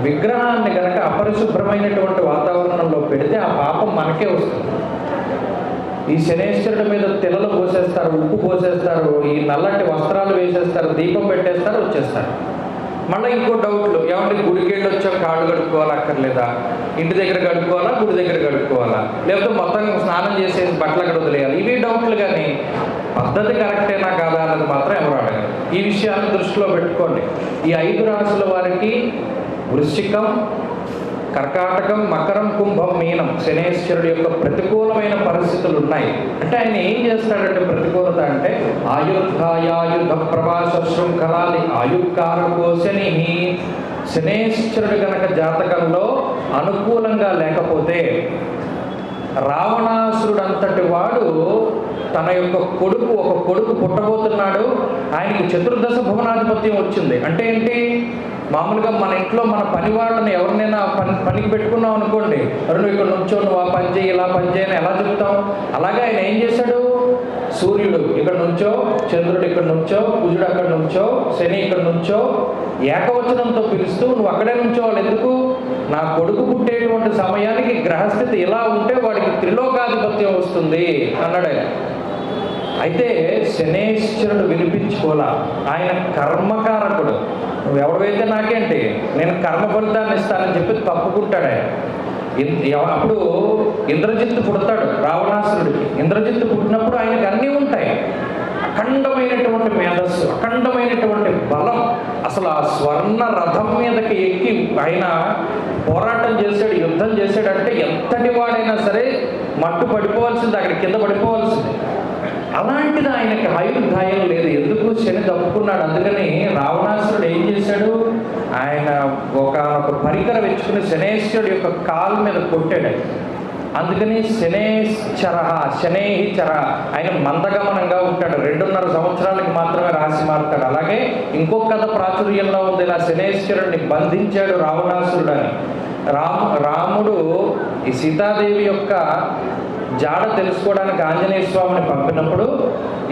విగ్రహాన్ని కనుక అపరిశుభ్రమైనటువంటి వాతావరణంలో పెడితే ఆ పాపం మనకే వస్తుంది. ఈ శనేశ్వరుడి మీద తిలలు పోసేస్తారు, ఉప్పు పోసేస్తారు, ఈ నల్లటి వస్త్రాలు వేసేస్తారు, దీపం పెట్టేస్తారు, వచ్చేస్తారు. మళ్ళీ ఇంకో డౌట్లు, ఏమంటే గుడికి వెళ్ళి వచ్చాం కాళ్ళు కడుక్కోవాలా అక్కర్లేదా, ఇంటి దగ్గర కడుక్కోవాలా, గుడి దగ్గర కడుక్కోవాలా, లేకపోతే మొత్తం స్నానం చేసేసి బట్టలు అక్కడ వదిలేయాలి, ఇవి డౌట్లు. కానీ పద్ధతి కరెక్టేనా కాదా అన్నది మాత్రం ఎవరు అడగరు. ఈ విషయాన్ని దృష్టిలో పెట్టుకోండి. ఈ 5 రాశుల వారికి వృశ్చికం, కర్కాటకం, మకరం, కుంభం, మీనం శనేశ్వరుడు యొక్క ప్రతికూలమైన పరిస్థితులు ఉన్నాయి. అంటే ఆయన ఏం చేస్తాడంటే, ప్రతికూలత అంటే ఆయుర్ధాయాయుధ ప్రవాస శృంఖలాది ఆయుక్కారకో శని. శనేశ్వరుడు కనుక జాతకంలో అనుకూలంగా లేకపోతే, రావణాసురుడు అంతటి వాడు తన యొక్క ఒక కొడుకు పుట్టబోతున్నాడు. ఆయనకి చతుర్దశ భువనాధిపత్యం వచ్చింది. అంటే ఏంటి? మామూలుగా మన ఇంట్లో మన పని వాళ్ళని ఎవరినైనా పనికి పెట్టుకున్నాం అనుకోండి, నువ్వు ఇక్కడ నుంచో, నువ్వు ఆ పని చేయి, ఇలా పని చేయని ఎలా చెప్తాం? అలాగే ఆయన ఏం చేశాడు? సూర్యుడు ఇక్కడ నుంచో, చంద్రుడు ఇక్కడ నుంచో, కుజుడు అక్కడ నుంచో, శని ఇక్కడ నుంచో ఏకవచనంతో పిలుస్తూ నువ్వు అక్కడే నుంచోవాలి. ఎందుకు? నా కొడుకు పుట్టేటువంటి సమయానికి గ్రహస్థితి ఇలా ఉంటే వాడికి త్రిలోకాధిపత్యం వస్తుంది అన్నాడు ఆయన. అయితే శనేశ్వరుడు వినిపించుకోలా. ఆయన కర్మకారకుడు. నువ్వు ఎవడైతే నాకేంటి, నేను కర్మ ఫలితాన్ని ఇస్తానని చెప్పి తప్పుకుంటాడు ఆయన. అప్పుడు ఇంద్రజిత్తు పుడతాడు రావణాసురుడికి. ఇంద్రజిత్తు పుట్టినప్పుడు ఆయనకు అన్నీ ఉంటాయి. అఖండమైనటువంటి మేధస్సు, అఖండమైనటువంటి బలం. అసలు ఆ స్వర్ణ రథం మీదకి ఎక్కి ఆయన పోరాటం చేశాడు, యుద్ధం చేశాడంటే ఎంతటి వాడైనా సరే మట్టు పడిపోవాల్సింది, అక్కడ కింద పడిపోవాల్సింది. అలాంటిది ఆయనకి ఆయుర్ధాయం లేదు. ఎందుకు? శని తప్పుకున్నాడు. అందుకని రావణాసురుడు ఏం చేశాడు? ఆయన ఒక పరికరం ఇచ్చుకుని శనేశ్వరుడు యొక్క కాలు మీద కొట్టాడు. అందుకని శనేశ్చర, శనేహిచర, ఆయన మందగమనంగా ఉంటాడు. 2.5 సంవత్సరాలకి మాత్రమే రాశి మారుతాడు. అలాగే ఇంకొక కథ ప్రాచుర్యంలో ఉంది, ఇలా శనేశ్వరుడిని బంధించాడు రావణాసురుడు అని. రాముడు ఈ సీతాదేవి యొక్క జాడ తెలుసుకోవడానికి ఆంజనేయ స్వామిని పంపినప్పుడు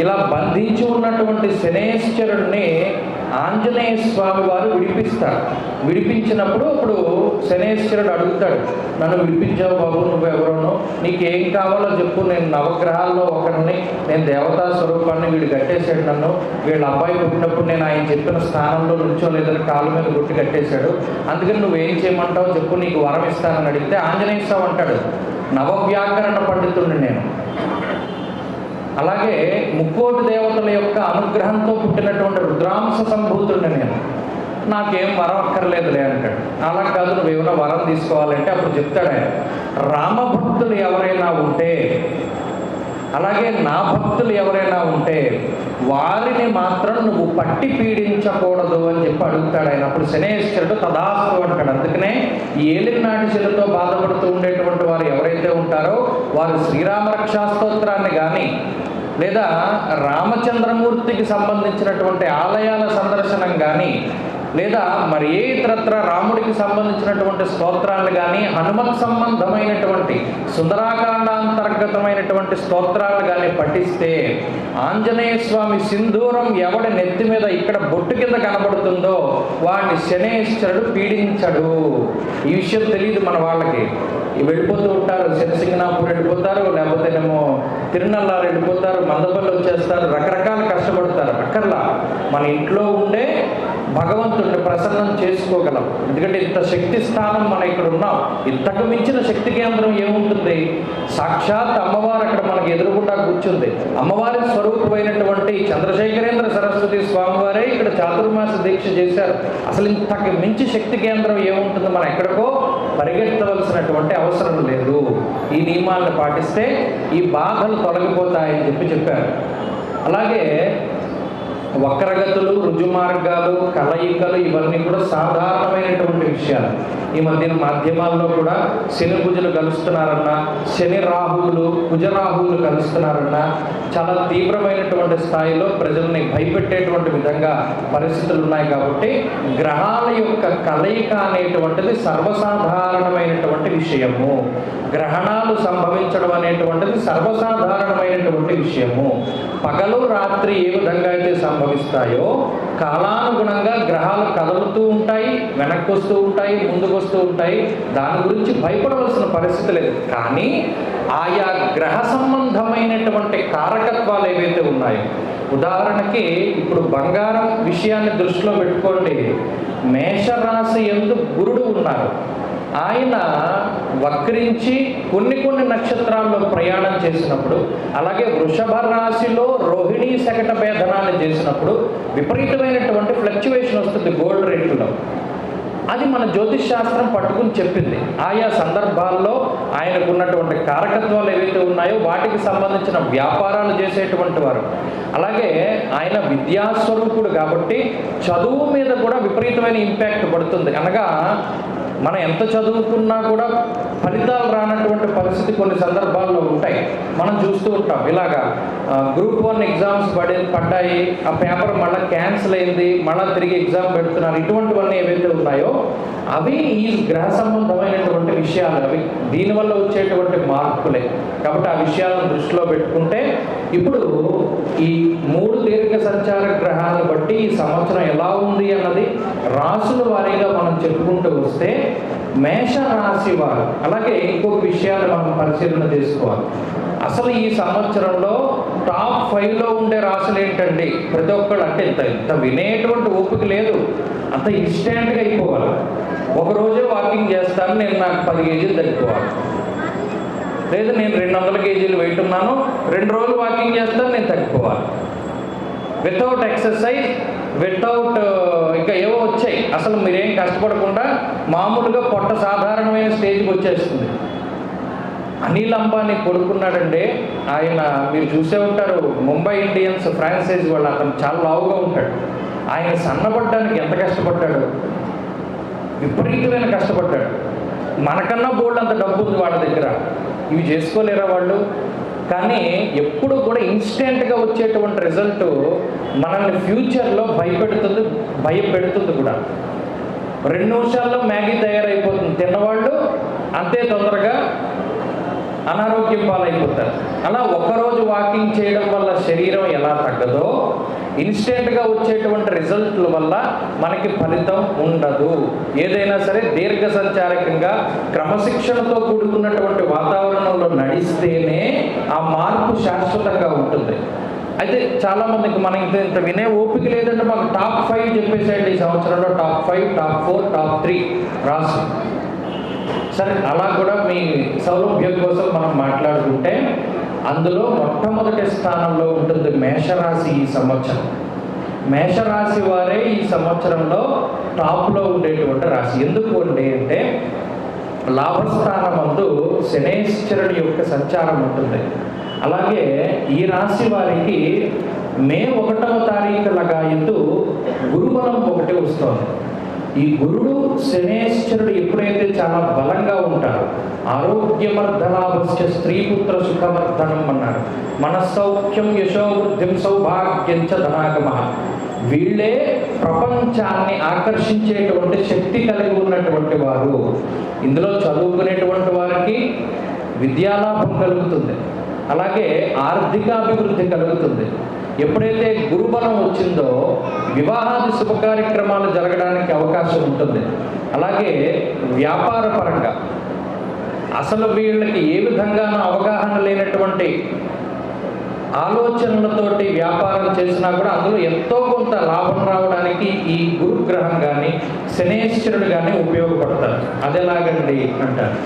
ఇలా బంధించి ఉన్నటువంటి శనేశ్వరుడిని ఆంజనేయ స్వామి వారు విడిపిస్తారు. విడిపించినప్పుడు అప్పుడు శనేశ్వరుడు అడుగుతాడు, నన్ను విడిపించావు బాబు, నువ్వెవరోనో, నీకేం కావాలో చెప్పు, నేను నవగ్రహాల్లో ఒకరిని, నేను దేవతా స్వరూపాన్ని, వీడు కట్టేశాడు నన్ను, వీళ్ళ అబ్బాయి పుట్టినప్పుడు నేను ఆయన చెప్పిన స్థానంలో నుంచోలేదని కాళ్ళ మీద గుట్టి కట్టేశాడు, అందుకని నువ్వేం చేయమంటావు చెప్పు, నీకు వరం ఇస్తానని అడిగితే ఆంజనేయ స్వామి అంటాడు, నవవ్యాకరణ పండితుడిని నేను, అలాగే 30 దేవతల యొక్క అనుగ్రహంతో పుట్టినటువంటి రుద్రాంశ సంభూతుడిని నేను, నాకేం వరం అక్కర్లేదులే అంటాడు. అలా కాదు, నువ్వేమైనా వరం తీసుకోవాలంటే అప్పుడు చెప్తాడు ఆయన, రామభక్తులు ఎవరైనా ఉంటే, అలాగే నా భక్తులు ఎవరైనా ఉంటే వారిని మాత్రం నువ్వు పట్టి పీడించకూడదు అని చెప్పి అడుగుతాడు ఆయన. అప్పుడు శనేశ్వరుడు తదాస్తు అంటాడు. అందుకనే ఏలినాటి శనితో బాధపడుతూ ఉండేటువంటి వారు ఎవరైతే ఉంటారో వారు శ్రీరామ రక్షాస్తోత్రాన్ని కానీ లేదా రామచంద్రమూర్తికి సంబంధించినటువంటి ఆలయాల సందర్శనం కానీ లేదా మరి ఏ ఇతరత్ర రాముడికి సంబంధించినటువంటి స్తోత్రాలు కానీ, హనుమత్ సంబంధమైనటువంటి సుందరాకాండాంతర్గతమైనటువంటి స్తోత్రాలు కానీ పఠిస్తే ఆంజనేయ స్వామి సింధూరం ఎవడి నెత్తి మీద ఇక్కడ బొట్టు కింద కనబడుతుందో వాడిని శనేశ్వరుడు పీడించడు. ఈ విషయం తెలియదు మన వాళ్ళకి. వెళ్ళిపోతూ ఉంటారు, శనిసింగనాపూర్ వెళ్ళిపోతారు, లేకపోతేనేమో తిరునల్లారు వెళ్ళిపోతారు, మందపల్లి వచ్చేస్తారు, రకరకాల కష్టపడతారు. అక్కర్లా మన ఇంట్లో ఉండే భగవంతుడిని ప్రసన్నం చేసుకోగలం. ఎందుకంటే ఇంత శక్తి స్థానం మనం ఇక్కడ ఉన్నాం. ఇంతకు మించిన శక్తి కేంద్రం ఏముంటుంది? సాక్షాత్ అమ్మవారు అక్కడ మనకు ఎదురుగుండా కూర్చుంది. అమ్మవారి స్వరూపమైనటువంటి చంద్రశేఖరేంద్ర సరస్వతి స్వామివారే ఇక్కడ చాతుర్మాస దీక్ష చేశారు. అసలు ఇంతకు మించి శక్తి కేంద్రం ఏముంటుంది? మనం ఎక్కడికో పరిగెత్తవలసినటువంటి అవసరం లేదు. ఈ నియమాలను పాటిస్తే ఈ బాధలు తొలగిపోతాయని చెప్పారు. అలాగే వక్రగతులు, రుజు మార్గాలు, కలయికలు ఇవన్నీ కూడా సాధారణమైనటువంటి విషయాలు. ఈ మధ్యన మాధ్యమాల్లో కూడా శని కుజులు కలుస్తున్నారన్నా, శని రాహువులు, కుజరాహువులు కలుస్తున్నారన్నా చాలా తీవ్రమైనటువంటి స్థాయిలో ప్రజల్ని భయపెట్టేటువంటి విధంగా పరిస్థితులు ఉన్నాయి. కాబట్టి గ్రహాల యొక్క కలయిక అనేటువంటిది సర్వసాధారణమైనటువంటి విషయము. గ్రహణాలు సంభవించడం అనేటువంటిది సర్వసాధారణమైనటువంటి విషయము. పగలు రాత్రి ఏ విధంగా అయితే సంభవిస్తాయో కాలానుగుణంగా గ్రహాలు కదులుతూ ఉంటాయి, వెనక్కి వస్తూ ఉంటాయి, ముందుకు వస్తూ ఉంటాయి. దాని గురించి భయపడవలసిన పరిస్థితి లేదు. కానీ ఆయా గ్రహ సంబంధమైనటువంటి కారకత్వాలు ఏవైతే ఉన్నాయో, ఉదాహరణకి ఇప్పుడు బంగారం విషయాన్ని దృష్టిలో పెట్టుకోండి. మేషరాశి యందు గురుడు ఉన్నారు. ఆయన వక్రించి కొన్ని నక్షత్రాల్లో ప్రయాణం చేసినప్పుడు, అలాగే వృషభ రాశిలో రోహిణీ శకట భేదనాన్ని చేసినప్పుడు విపరీతమైనటువంటి ఫ్లక్చువేషన్ వస్తుంది గోల్డ్ రేట్లో. అది మన జ్యోతిష్ శాస్త్రం పట్టుకుని చెప్పింది. ఆయా సందర్భాల్లో ఆయనకు ఉన్నటువంటి కారకత్వాలు ఏవైతే ఉన్నాయో వాటికి సంబంధించిన వ్యాపారాలు చేసేటువంటి వారు. అలాగే ఆయన విద్యాస్వరూపుడు కాబట్టి చదువు మీద కూడా విపరీతమైన ఇంపాక్ట్ పడుతుంది. అనగా మనం ఎంత చదువుకున్నా కూడా ఫలితాలు రానటువంటి పరిస్థితి కొన్ని సందర్భాల్లో ఉంటాయి. మనం చూస్తూ ఉంటాం. ఇలాగా గ్రూప్ 1 ఎగ్జామ్స్ పడ్డాయి, ఆ పేపర్ మళ్ళీ క్యాన్సిల్ అయింది, మళ్ళీ తిరిగి ఎగ్జామ్ పెడుతున్నారు. ఇటువంటివన్నీ ఏవైతే ఉన్నాయో అవి ఈ గ్రహ సంబంధమైనటువంటి విషయాలు. అవి దీనివల్ల వచ్చేటువంటి మార్పులే. కాబట్టి ఆ విషయాలను దృష్టిలో పెట్టుకుంటే ఇప్పుడు ఈ 3 దీర్ఘ సంచార గ్రహాలను బట్టి ఈ సంవత్సరం ఎలా ఉంది అన్నది రాసుల వారీగా మనం చెప్పుకుంటూ వస్తే, మేష రాశి వారు అలాగే ఇంకొక విషయాన్ని మనం పరిశీలన చేసుకోవాలి. అసలు ఈ సంవత్సరంలో టాప్ 5లో ఉండే రాశులు ఏంటండి? ప్రతి ఒక్కళ్ళు అంటే ఇంత వినేటువంటి ఓపిక లేదు, అంత ఇన్స్టెంట్గా అయిపోవాలి. ఒకరోజే వాకింగ్ చేస్తాను, నేను నాకు 10 కేజీలు తగ్గిపోవాలి. లేదు నేను 200 కేజీలు వెయిట్ ఉన్నాను, 2 రోజులు వాకింగ్ చేస్తాను, నేను తగ్గిపోవాలి. వితౌట్ ఎక్సర్సైజ్, వితౌట్ ఇంకా ఏవో వచ్చాయి. అసలు మీరేం కష్టపడకుండా మామూలుగా పొట్ట సాధారణమైన స్టేజ్కి వచ్చేస్తుంది. అనిల్ అంబానీ కొడుకున్నాడండి. ఆయన మీరు చూసే ఉంటారు, ముంబై ఇండియన్స్ ఫ్రాంచైజ్ వాళ్ళు. అతను చాలా లావుగా ఉంటాడు. ఆయన సన్నపడడానికి ఎంత కష్టపడ్డాడు, విపరీతమైన కష్టపడ్డాడు. మనకన్నా బోల్డ్ అంత డబ్బు ఉంది వాళ్ళ దగ్గర. ఇవి చేసుకోలేరా వాళ్ళు? కానీ ఎప్పుడు కూడా ఇన్స్టెంట్గా వచ్చేటువంటి రిజల్ట్ మనల్ని ఫ్యూచర్లో భయపెడుతుంది కూడా. 2 నిమిషాల్లో మ్యాగీ తయారైపోతుంది. తిన్నవాళ్ళు అంతే తొందరగా అనారోగ్యం పాలైపోతారు. అలా ఒక్కరోజు వాకింగ్ చేయడం వల్ల శరీరం ఎలా తగ్గదో, ఇన్స్టెంట్గా వచ్చేటువంటి రిజల్ట్ల వల్ల మనకి ఫలితం ఉండదు. ఏదైనా సరే దీర్ఘ సంచారకంగా క్రమశిక్షణతో కూడుకున్నటువంటి వాతావరణంలో నడిస్తేనే ఆ మార్పు శాశ్వతంగా ఉంటుంది. అయితే చాలామందికి మనం ఇంత వినే ఓపిక లేదంటే మాకు టాప్ 5 చెప్పేసేయండి ఈ సంవత్సరంలో. టాప్ 5, టాప్ 4, టాప్ 3 రాసు. సరే, అలా కూడా మీ సౌలభ్యం కోసం మనం మాట్లాడుకుంటే అందులో మొట్టమొదటి స్థానంలో ఉంటుంది మేషరాశి. ఈ సంవత్సరం మేషరాశి వారే ఈ సంవత్సరంలో టాప్లో ఉండేటువంటి రాశి. ఎందుకు అంటే లాభస్థానమందు శనేశ్వరుడి యొక్క సంచారం ఉంటుంది. అలాగే ఈ రాశి వారికి మే 1వ తారీఖు లగాయతు గురుబలం 1 వస్తుంది. ఈ గురుడు శనేశ్వరుడు ఎప్పుడైతే చాలా బలంగా ఉంటారో, ఆరోగ్యమర్ధనాభస్య స్త్రీపుత్ర సుఖవర్ధనం అన్నారు. మనస్సౌఖ్యం యశోవృద్ధిం సౌభాగ్యం చ ధనాగమ. వీళ్ళే ప్రపంచాన్ని ఆకర్షించేటువంటి శక్తి కలిగి ఉన్నటువంటి వారు. ఇందులో చదువుకునేటువంటి వారికి విద్యాలాభం కలుగుతుంది, అలాగే ఆర్థికాభివృద్ధి కలుగుతుంది. ఎప్పుడైతే గురుబలం వచ్చిందో వివాహాది శుభ కార్యక్రమాలు జరగడానికి అవకాశం ఉంటుంది. అలాగే వ్యాపార పరంగా అసలు వీళ్ళకి ఏ విధంగానూ అవగాహన లేనటువంటి ఆలోచనలతోటి వ్యాపారం చేసినా కూడా అందులో ఎంతో కొంత లాభం రావడానికి ఈ గురుగ్రహం కానీ శనేశ్వరుడు కానీ ఉపయోగపడతారు. అదేలాగండి అంటారు.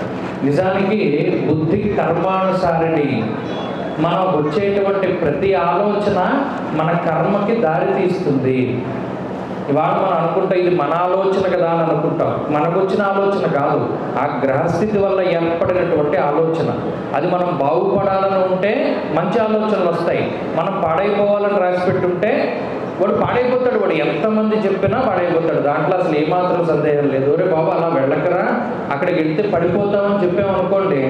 నిజానికి బుద్ధి కర్మానుసారిణి. మనం వచ్చేటువంటి ప్రతి ఆలోచన మన కర్మకి దారి తీస్తుంది. ఇవాళ మనం అనుకుంటాం ఇది మన ఆలోచన కదా అని అనుకుంటాం. మనకు వచ్చిన ఆలోచన కాదు, ఆ గ్రహస్థితి వల్ల ఏర్పడినటువంటి ఆలోచన. అది మనం బాగుపడాలని ఉంటే మంచి ఆలోచనలు వస్తాయి. మనం పాడైపోవాలని రాసి పెట్టుంటే వాడు పాడైపోతాడు. వాడు ఎంతమంది చెప్పినా పాడైపోతాడు. దాంట్లో అసలు ఏమాత్రం సందేహం లేదు. ఒరే బాబా అలా వెళ్ళకరా, అక్కడికి వెళ్తే పడిపోతామని చెప్పామనుకోండి,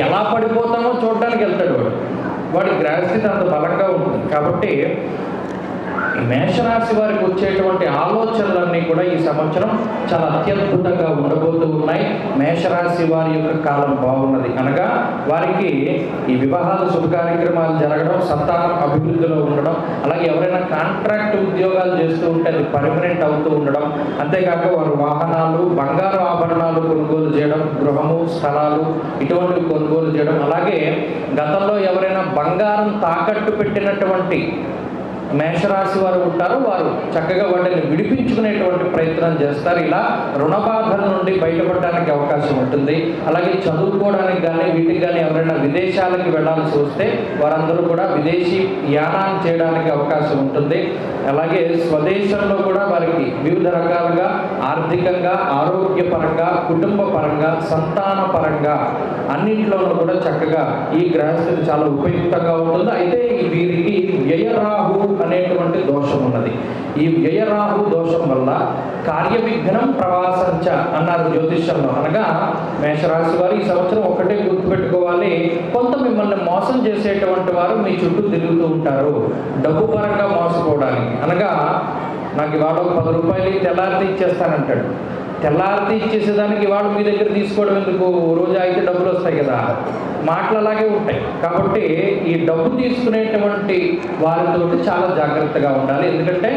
ఎలా పడిపోతామో చూడడానికి వెళ్తాడు వాడు. వాడి గ్రహస్థితి అంత బలంగా ఉంటుంది. కాబట్టి మేషరాశి వారికి వచ్చేటువంటి ఆలోచనలన్నీ కూడా ఈ సంవత్సరం చాలా అత్యద్భుతంగా ఉండబోతూ ఉన్నాయి. మేషరాశి వారి యొక్క కాలం బాగున్నది. అనగా వారికి ఈ వివాహాలు శుభ కార్యక్రమాలు జరగడం, సంతానం అభివృద్ధిలో ఉండడం, అలాగే ఎవరైనా కాంట్రాక్ట్ ఉద్యోగాలు చేస్తూ ఉంటే అది పర్మనెంట్ అవుతూ ఉండడం, అంతేకాక వారు వాహనాలు, బంగారు ఆభరణాలు కొనుగోలు చేయడం, గృహము, స్థలాలు ఇటువంటివి కొనుగోలు చేయడం, అలాగే గతంలో ఎవరైనా బంగారం తాకట్టు పెట్టినటువంటి మేషరాశి వారు ఉంటారో వారు చక్కగా వాటిని విడిపించుకునేటువంటి ప్రయత్నం చేస్తారు. ఇలా రుణ బాధల నుండి బయటపడడానికి అవకాశం ఉంటుంది. అలాగే చదువుకోవడానికి కానీ వీటికి కానీ ఎవరైనా విదేశాలకు వెళ్ళాల్సి వస్తే వారందరూ కూడా విదేశీ యానాన్ని చేయడానికి అవకాశం ఉంటుంది. అలాగే స్వదేశంలో కూడా వారికి వివిధ రకాలుగా ఆర్థికంగా, ఆరోగ్యపరంగా, కుటుంబ పరంగా, సంతాన పరంగా అన్నింటిలోనూ కూడా చక్కగా ఈ గ్రహస్థితి చాలా ఉపయుక్తంగా ఉంటుంది. అయితే వీరికి వ్యయరాహు అనేటువంటి దోషం ఉన్నది. ఈ వ్యయరాహు దోషం వల్ల కార్యవిఘ్నం ప్రవాసంచ అన్నారు జ్యోతిష్యంలో. అనగా మేషరాశి వారు ఈ సంవత్సరం ఒకటే గుర్తుపెట్టుకోవాలి, కొంత మిమ్మల్ని మోసం చేసేటువంటి వారు మీ చుట్టూ తిరుగుతూ ఉంటారు. డబ్బు పరంగా మోసపోవడానికి. అనగా నాకు ఇవాళ 10 రూపాయలు తెల్లారితే ఇచ్చేస్తానంటాడు. తెల్లారితే ఇచ్చేసేదానికి ఇవాళ మీ దగ్గర తీసుకోవడం ఎందుకు? రోజు అయితే డబ్బులు వస్తాయి కదా. మాటలు అలాగే ఉంటాయి. కాబట్టి ఈ డబ్బు తీసుకునేటువంటి వారితో చాలా జాగ్రత్తగా ఉండాలి. ఎందుకంటే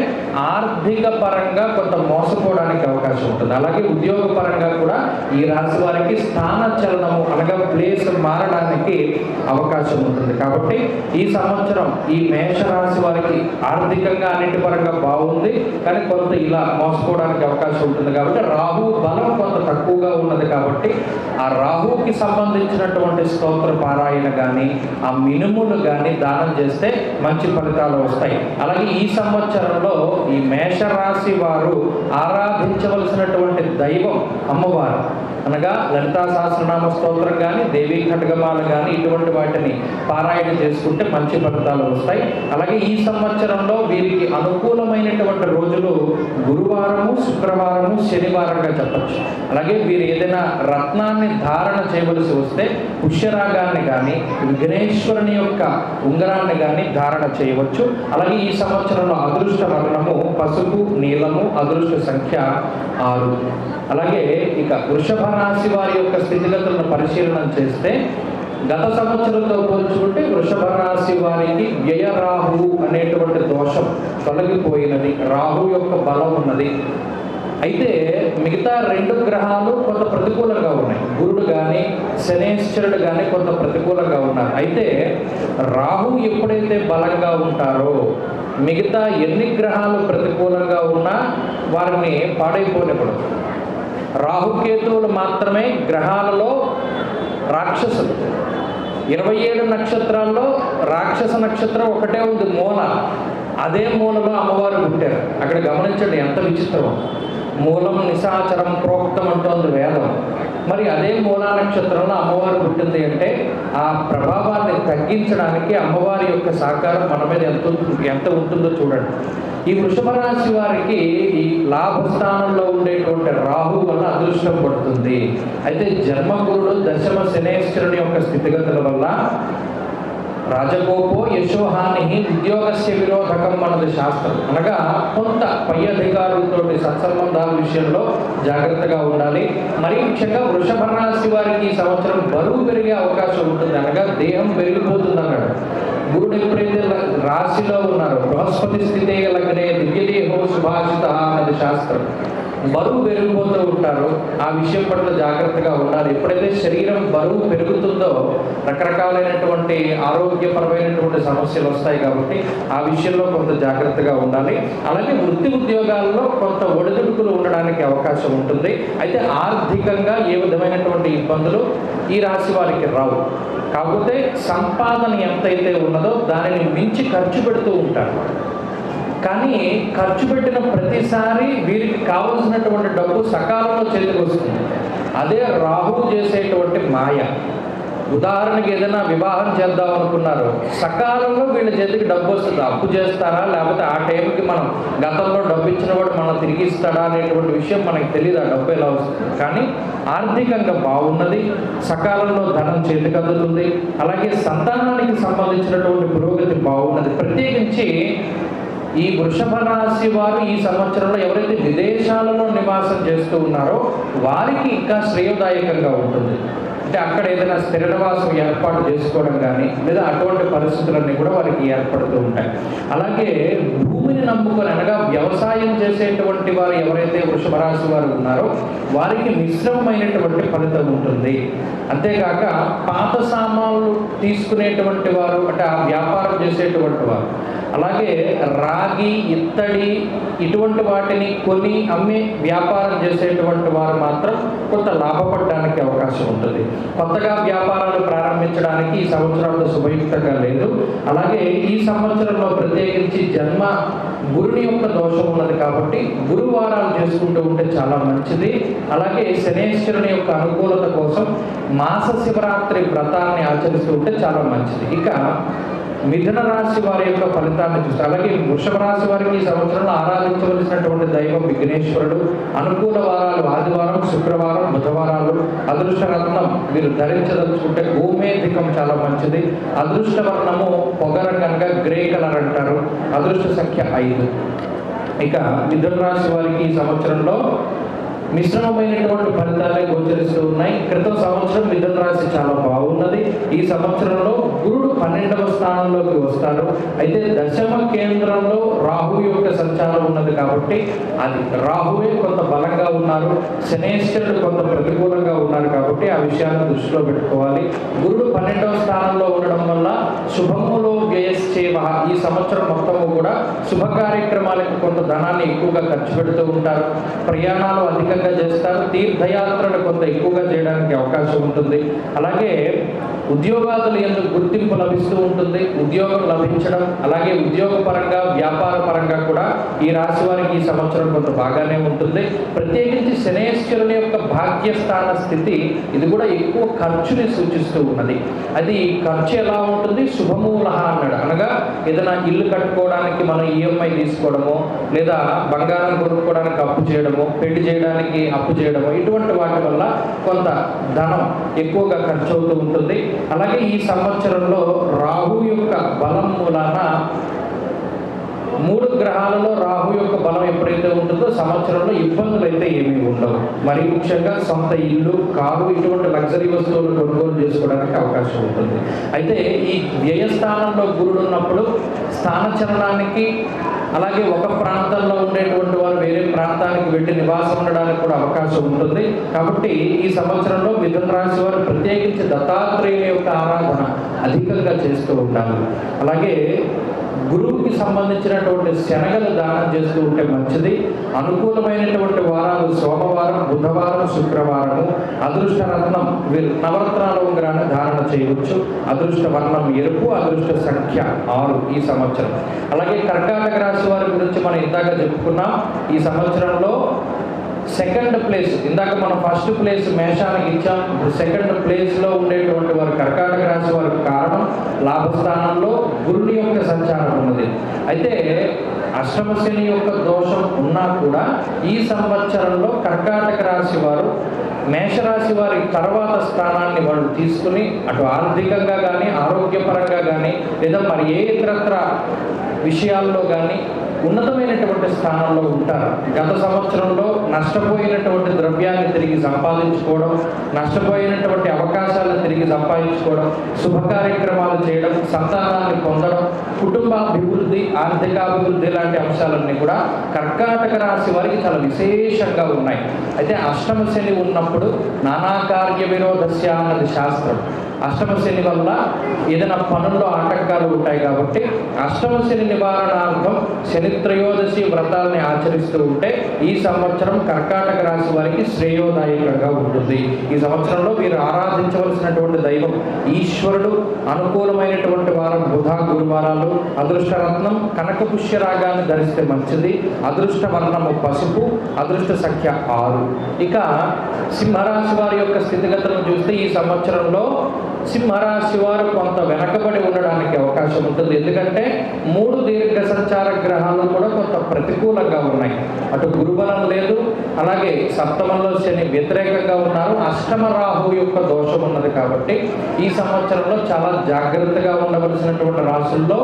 ఆర్థిక పరంగా కొంత మోసపోవడానికి అవకాశం ఉంటుంది. అలాగే ఉద్యోగ పరంగా కూడా ఈ రాశి వారికి స్థాన చలనము అనగా ప్లేస్ మారడానికి అవకాశం ఉంటుంది. కాబట్టి ఈ సంవత్సరం ఈ మేషరాశి వారికి ఆర్థికంగా అన్నిటి పరంగా బాగుంది, కానీ కొంత ఇలా మోసపోవడానికి అవకాశం ఉంటుంది. కాబట్టి రాహు బలం కొంత తక్కువగా ఉన్నది. కాబట్టి ఆ రాహుకి సంబంధించినటువంటి స్తోత్ర పారాయణ కానీ, ఆ మినుములు కానీ దానం చేస్తే మంచి ఫలితాలు వస్తాయి. అలాగే ఈ సంవత్సరంలో ఈ మేషరాశి వారు ఆరాధించవలసినటువంటి దైవం అమ్మవారు. అనగా లలితా సహస్రనామ స్తోత్రం కానీ, దేవీ ఖడ్గమాలు కానీ ఇటువంటి వాటిని పారాయణ చేసుకుంటే మంచి ఫలితాలు వస్తాయి. అలాగే ఈ సంవత్సరంలో వీరికి అనుకూలమైనటువంటి రోజులు గురువారము, శుక్రవారము, శనివారంగా చెప్పచ్చు. అలాగే వీరు ఏదైనా రత్నాన్ని ధారణ చేయవలసి వస్తే పుష్యరాగాన్ని కానీ, విఘ్నేశ్వరుని యొక్క ఉంగరాన్ని కానీ ధారణ చేయవచ్చు. అలాగే ఈ సంవత్సరంలో అదృష్ట వర్ణము పసుపు, నీలము, అదృష్ట సంఖ్య 6. అలాగే ఇక వృషభ రాశి వారి యొక్క స్థితిగతులను పరిశీలన చేస్తే గత సంవత్సరంతో పోల్చుకుంటే వృషభ రాశి వారికి వ్యయరాహు అనేటువంటి దోషం తొలగిపోయినది. రాహు యొక్క బలం ఉన్నది. అయితే మిగతా 2 గ్రహాలు కొంత ప్రతికూలంగా ఉన్నాయి. గురుడు కానీ శనేశ్వరుడు కానీ కొంత ప్రతికూలంగా ఉన్నారు. అయితే రాహు ఎప్పుడైతే బలంగా ఉంటారో మిగతా ఎన్ని గ్రహాలు ప్రతికూలంగా ఉన్నా వారిని పాడైపోనివ్వడం. రాహుకేతువులు మాత్రమే గ్రహాలలో రాక్షసులు. 27 నక్షత్రాల్లో రాక్షస నక్షత్రం ఒకటే ఉంది, మూల. అదే మూలలో అమ్మవారు పుట్టారు. అక్కడ గమనించండి ఎంత విచిత్రం. మూలం నిశాచరం ప్రోక్తం అంటోంది వేదం. మరి అదే మూలా నక్షత్రంలో అమ్మవారు పుట్టింది అంటే ఆ ప్రభావాన్ని తగ్గించడానికి అమ్మవారి యొక్క సహకారం మన మీద ఎంత ఉంటుందో చూడండి. ఈ వృషభ రాశి వారికి ఈ లాభస్థానంలో ఉండేటువంటి రాహు వల్ల అదృష్టం పడుతుంది. అయితే జన్మగురుడు దశమ శనేశ్వరుని యొక్క స్థితిగతుల వల్ల రాజకోపో యశోహాని ఉద్యోగస్య విరోధకం అన్నది శాస్త్రం. అనగా కొంత పై అధికారులతో సత్సంబంధాల విషయంలో జాగ్రత్తగా ఉండాలి. మరి ముఖ్యంగా వృషభ రాశి వారికి ఈ సంవత్సరం బరువు పెరిగే అవకాశం ఉంటుంది. అనగా దేహం పెరిగిపోతుంది అన్నాడు. గురుడు ఎప్పుడైతే రాశిలో ఉన్నారో బృహస్పతి స్థితే లగ్నే దివ్యదేహో సుభాషిత అన్నది శాస్త్రం. బరువు పెరిగిపోతూ ఉంటారు. ఆ విషయం పట్ల జాగ్రత్తగా ఉండాలి. ఎప్పుడైతే శరీరం బరువు పెరుగుతుందో రకరకాలైనటువంటి ఆరోగ్యపరమైనటువంటి సమస్యలు వస్తాయి. కాబట్టి ఆ విషయంలో కొంత జాగ్రత్తగా ఉండాలి. అలాగే వృత్తి ఉద్యోగాల్లో కొంత ఒడిదుడుకులు ఉండడానికి అవకాశం ఉంటుంది. అయితే ఆర్థికంగా ఏ విధమైనటువంటి ఇబ్బందులు ఈ రాశి వారికి రావు. కాకపోతే సంపాదన ఎంతైతే ఉన్నదో దానిని మించి ఖర్చు పెడుతూ ఉంటారు. కానీ ఖర్చు పెట్టిన ప్రతిసారి వీరికి కావలసినటువంటి డబ్బు సకాలంలో చేతికి వస్తుంది. అదే రాహువు చేసేటువంటి మాయ. ఉదాహరణకి ఏదైనా వివాహం చేద్దాం అనుకున్నారు, సకాలంలో వీళ్ళ చేతికి డబ్బు వస్తుంది. అప్పు చేస్తారా, లేకపోతే ఆ టైంకి మనం గతంలో డబ్బు ఇచ్చిన వాడు మనం తిరిగి ఇస్తాడా అనేటువంటి విషయం మనకి తెలియదు. ఆ డబ్బు ఎలా వస్తుంది. కానీ ఆర్థికంగా బాగున్నది, సకాలంలో ధనం చేతికి అందుతుంది. అలాగే సంతానానికి సంబంధించినటువంటి పురోగతి బాగున్నది. ప్రత్యేకించి ఈ వృషభ రాశి వారు ఈ సంవత్సరంలో ఎవరైతే విదేశాలలో నివాసం చేస్తూ ఉన్నారో వారికి ఇంకా శ్రేయదాయకంగా ఉంటుంది. అంటే అక్కడ ఏదైనా స్థిర నివాసం ఏర్పాటు చేసుకోవడం కానీ లేదా అటువంటి పరిస్థితులన్నీ కూడా వారికి ఏర్పడుతూ ఉంటాయి. అలాగే భూమిని నమ్ముకొని అనగా వ్యవసాయం చేసేటువంటి వారు ఎవరైతే వృషభ రాశి వారు ఉన్నారో వారికి మిశ్రమమైనటువంటి ఫలితం ఉంటుంది. అంతేకాక పాత సామాన్లు తీసుకునేటువంటి వారు అంటే ఆ వ్యాపారం చేసేటువంటి వారు, అలాగే రాగి ఇత్తడి ఇటువంటి వాటిని కొని అమ్మే వ్యాపారం చేసేటువంటి వారు మాత్రం కొంత లాభపడడానికి అవకాశం ఉంటుంది. కొత్తగా వ్యాపారాలు ప్రారంభించడానికి ఈ సంవత్సరంలో శుభయుక్తంగా లేదు. అలాగే ఈ సంవత్సరంలో ప్రత్యేకించి జన్మ గురుని యొక్క దోషం ఉన్నది కాబట్టి గురువారాలు చేసుకుంటూ ఉంటే చాలా మంచిది. అలాగే శనేశ్వరుని యొక్క అనుకూలత కోసం మాస శివరాత్రి వ్రతాన్ని ఆచరిస్తూ ఉంటే చాలా మంచిది. ఇక మిథున రాశి వారి యొక్క ఫలితాన్ని చూస్తే అలాగే వృషభ రాశి వారికి ఈ సంవత్సరంలో ఆరాధించవలసినటువంటి దైవం విఘ్నేశ్వరుడు. అనుకూల వారాలు ఆదివారం, శుక్రవారం, బుధవారాలు. అదృష్ట రత్నం మీరు ధరించదలుచుకుంటే గోమేధికం చాలా మంచిది. అదృష్ట వర్ణము పొగరంగంగా గ్రే కలర్ అంటారు. అదృష్ట సంఖ్య 5. ఇక మిథున రాశి వారికి ఈ సంవత్సరంలో మిశ్రమమైనటువంటి ఫలితాలే గోచరిస్తూ ఉన్నాయి. క్రితం సంవత్సరం మిథున రాశి చాలా బాగున్నది. ఈ సంవత్సరంలో గురుడు 12వ స్థానంలోకి వస్తారు. అయితే దశమ కేంద్రంలో రాహు యొక్క సంచారం ఉన్నది కాబట్టి అది రాహువే కొంత బలంగా ఉన్నారు, శనేశ్వరుడు కొంత ప్రతికూలంగా ఉన్నారు కాబట్టి ఆ విషయాన్ని దృష్టిలో పెట్టుకోవాలి. గురుడు 12వ స్థానంలో ఉండడం వల్ల శుభములో వ్యయశ్చేవ ఈ సంవత్సరం మొత్తము కూడా శుభ కార్యక్రమాలకు కొంత ధనాన్ని ఎక్కువగా ఖర్చు పెడుతూ ఉంటారు. ప్రయాణాలు అధికంగా చేస్తారు. తీర్థయాత్రలు కొంత ఎక్కువగా చేయడానికి అవకాశం ఉంటుంది. అలాగే ఉద్యోగాదులు ఎందుకు గుర్తింపు లభిస్తూ ఉంటుంది. ఉద్యోగం లభించడం అలాగే ఉద్యోగ పరంగా వ్యాపార పరంగా కూడా ఈ రాశి వారికి ఈ సంవత్సరం కొంత బాగానే ఉంటుంది. ప్రత్యేకించి శనేశ్వరుని యొక్క భాగ్యస్థాన స్థితి ఇది కూడా ఎక్కువ ఖర్చుని సూచిస్తూ ఉన్నది. అది ఖర్చు ఎలా ఉంటుంది, శుభమూల అన్నాడు. అనగా ఏదైనా ఇల్లు కట్టుకోవడానికి మనం ఈఎంఐ తీసుకోవడము, లేదా బంగారం కొనుక్కోవడానికి అప్పు చేయడము, పెళ్లి చేయడానికి అప్పు చేయడము, ఇటువంటి వాటి వల్ల కొంత ధనం ఎక్కువగా ఖర్చు అవుతూ ఉంటుంది. అలాగే ఈ సంవత్సరంలో రాహు యొక్క బలం మూలాన 3 గ్రహాలలో రాహు యొక్క బలం ఎప్పుడైతే ఉంటుందో సంవత్సరంలో ఇబ్బందులు అయితే ఏమీ ఉండవు. మరి ముఖ్యంగా సొంత ఇల్లు, కారు ఇటువంటి లగ్జరీ వస్తువులు కొనుగోలు చేసుకోవడానికి అవకాశం ఉంటుంది. అయితే ఈ వ్యయస్థానంలో గురుడు ఉన్నప్పుడు స్థానచలనానికి అలాగే ఒక ప్రాంతంలో ఉండేటువంటి వారు వేరే ప్రాంతానికి వెళ్ళి నివాసం ఉండడానికి కూడా అవకాశం ఉంటుంది. కాబట్టి ఈ సంవత్సరంలో మిథున రాశి వారు ప్రత్యేకించి దత్తాత్రేయుని యొక్క ఆరాధన అధికంగా చేస్తూ ఉంటారు. అలాగే గురువుకి సంబంధించినటువంటి శనగలు దానం చేస్తూ ఉంటే మంచిది. అనుకూలమైనటువంటి వారాలు సోమవారం, బుధవారం, శుక్రవారము. అదృష్ట రత్నం వీరు నవరత్నాల ఉంగరాన్ని ధారణ చేయవచ్చు. అదృష్ట వర్ణం ఎరుపు. అదృష్ట సంఖ్య 6 ఈ సంవత్సరం. అలాగే కర్కాటక రాశి వారి గురించి మనం ఇందాక చెప్పుకున్నాం. ఈ సంవత్సరంలో సెకండ్ ప్లేస్, ఇందాక మనం ఫస్ట్ ప్లేస్ మేషానికి ఇచ్చాం. సెకండ్ ప్లేస్లో ఉండేటువంటి వారు కర్కాటక రాశి వారికి కారణం లాభస్థానంలో గురుని యొక్క సంచారం ఉన్నది. అయితే అష్టమ శని యొక్క దోషం ఉన్నా కూడా ఈ సంవత్సరంలో కర్కాటక రాశి వారు మేషరాశి వారి తర్వాత స్థానాన్ని వాళ్ళు తీసుకుని అటు ఆర్థికంగా కానీ ఆరోగ్యపరంగా కానీ లేదా మరి ఏ ఇతరత్ర విషయాల్లో కానీ ఉన్నతమైనటువంటి స్థానంలో ఉంటారు. గత సంవత్సరంలో నష్టపోయినటువంటి ద్రవ్యాన్ని తిరిగి సంపాదించుకోవడం, నష్టపోయినటువంటి అవకాశాలను తిరిగి సంపాదించుకోవడం, శుభ కార్యక్రమాలు చేయడం, సంతానాన్ని పొందడం, కుటుంబాభివృద్ధి, ఆర్థికాభివృద్ధి లాంటి అంశాలన్నీ కూడా కర్కాటక రాశి వారికి చాలా విశేషంగా ఉన్నాయి. అయితే అష్టమ శని ఉన్నప్పుడు నానా కార్య విరోధస్య అన్నది శాస్త్రం. అష్టమ శని వల్ల ఏదైనా పనుల్లో ఆటంకాలు ఉంటాయి కాబట్టి అష్టమ శని నివారణార్థం శని త్రయోదశి వ్రతాలని ఆచరిస్తూ ఉంటే ఈ సంవత్సరం కర్కాటక రాశి వారికి శ్రేయోదాయకంగా ఉంటుంది. ఈ సంవత్సరంలో వీరు ఆరాధించవలసినటువంటి దైవం ఈశ్వరుడు. అనుకూలమైనటువంటి వారం బుధ గురువారాలు. అదృష్టరత్నం కనక పుష్యరాగాన్ని ధరిస్తే మంచిది. అదృష్ట వర్ణము పసుపు. అదృష్ట సంఖ్య 6. ఇక సింహరాశి వారి యొక్క స్థితిగతులను చూస్తే ఈ సంవత్సరంలో సింహరాశి వారు కొంత వెనకబడి ఉండడానికి అవకాశం ఉంటుంది. ఎందుకంటే 3 దీర్ఘ సంచార గ్రహాలు కూడా కొంత ప్రతికూలంగా ఉన్నాయి. అటు గురుబలం లేదు, అలాగే సప్తమంలో శని వ్యతిరేకంగా ఉన్నారు, అష్టమ రాహు యొక్క దోషం ఉన్నది. కాబట్టి ఈ సంవత్సరంలో చాలా జాగ్రత్తగా ఉండవలసినటువంటి రాశుల్లో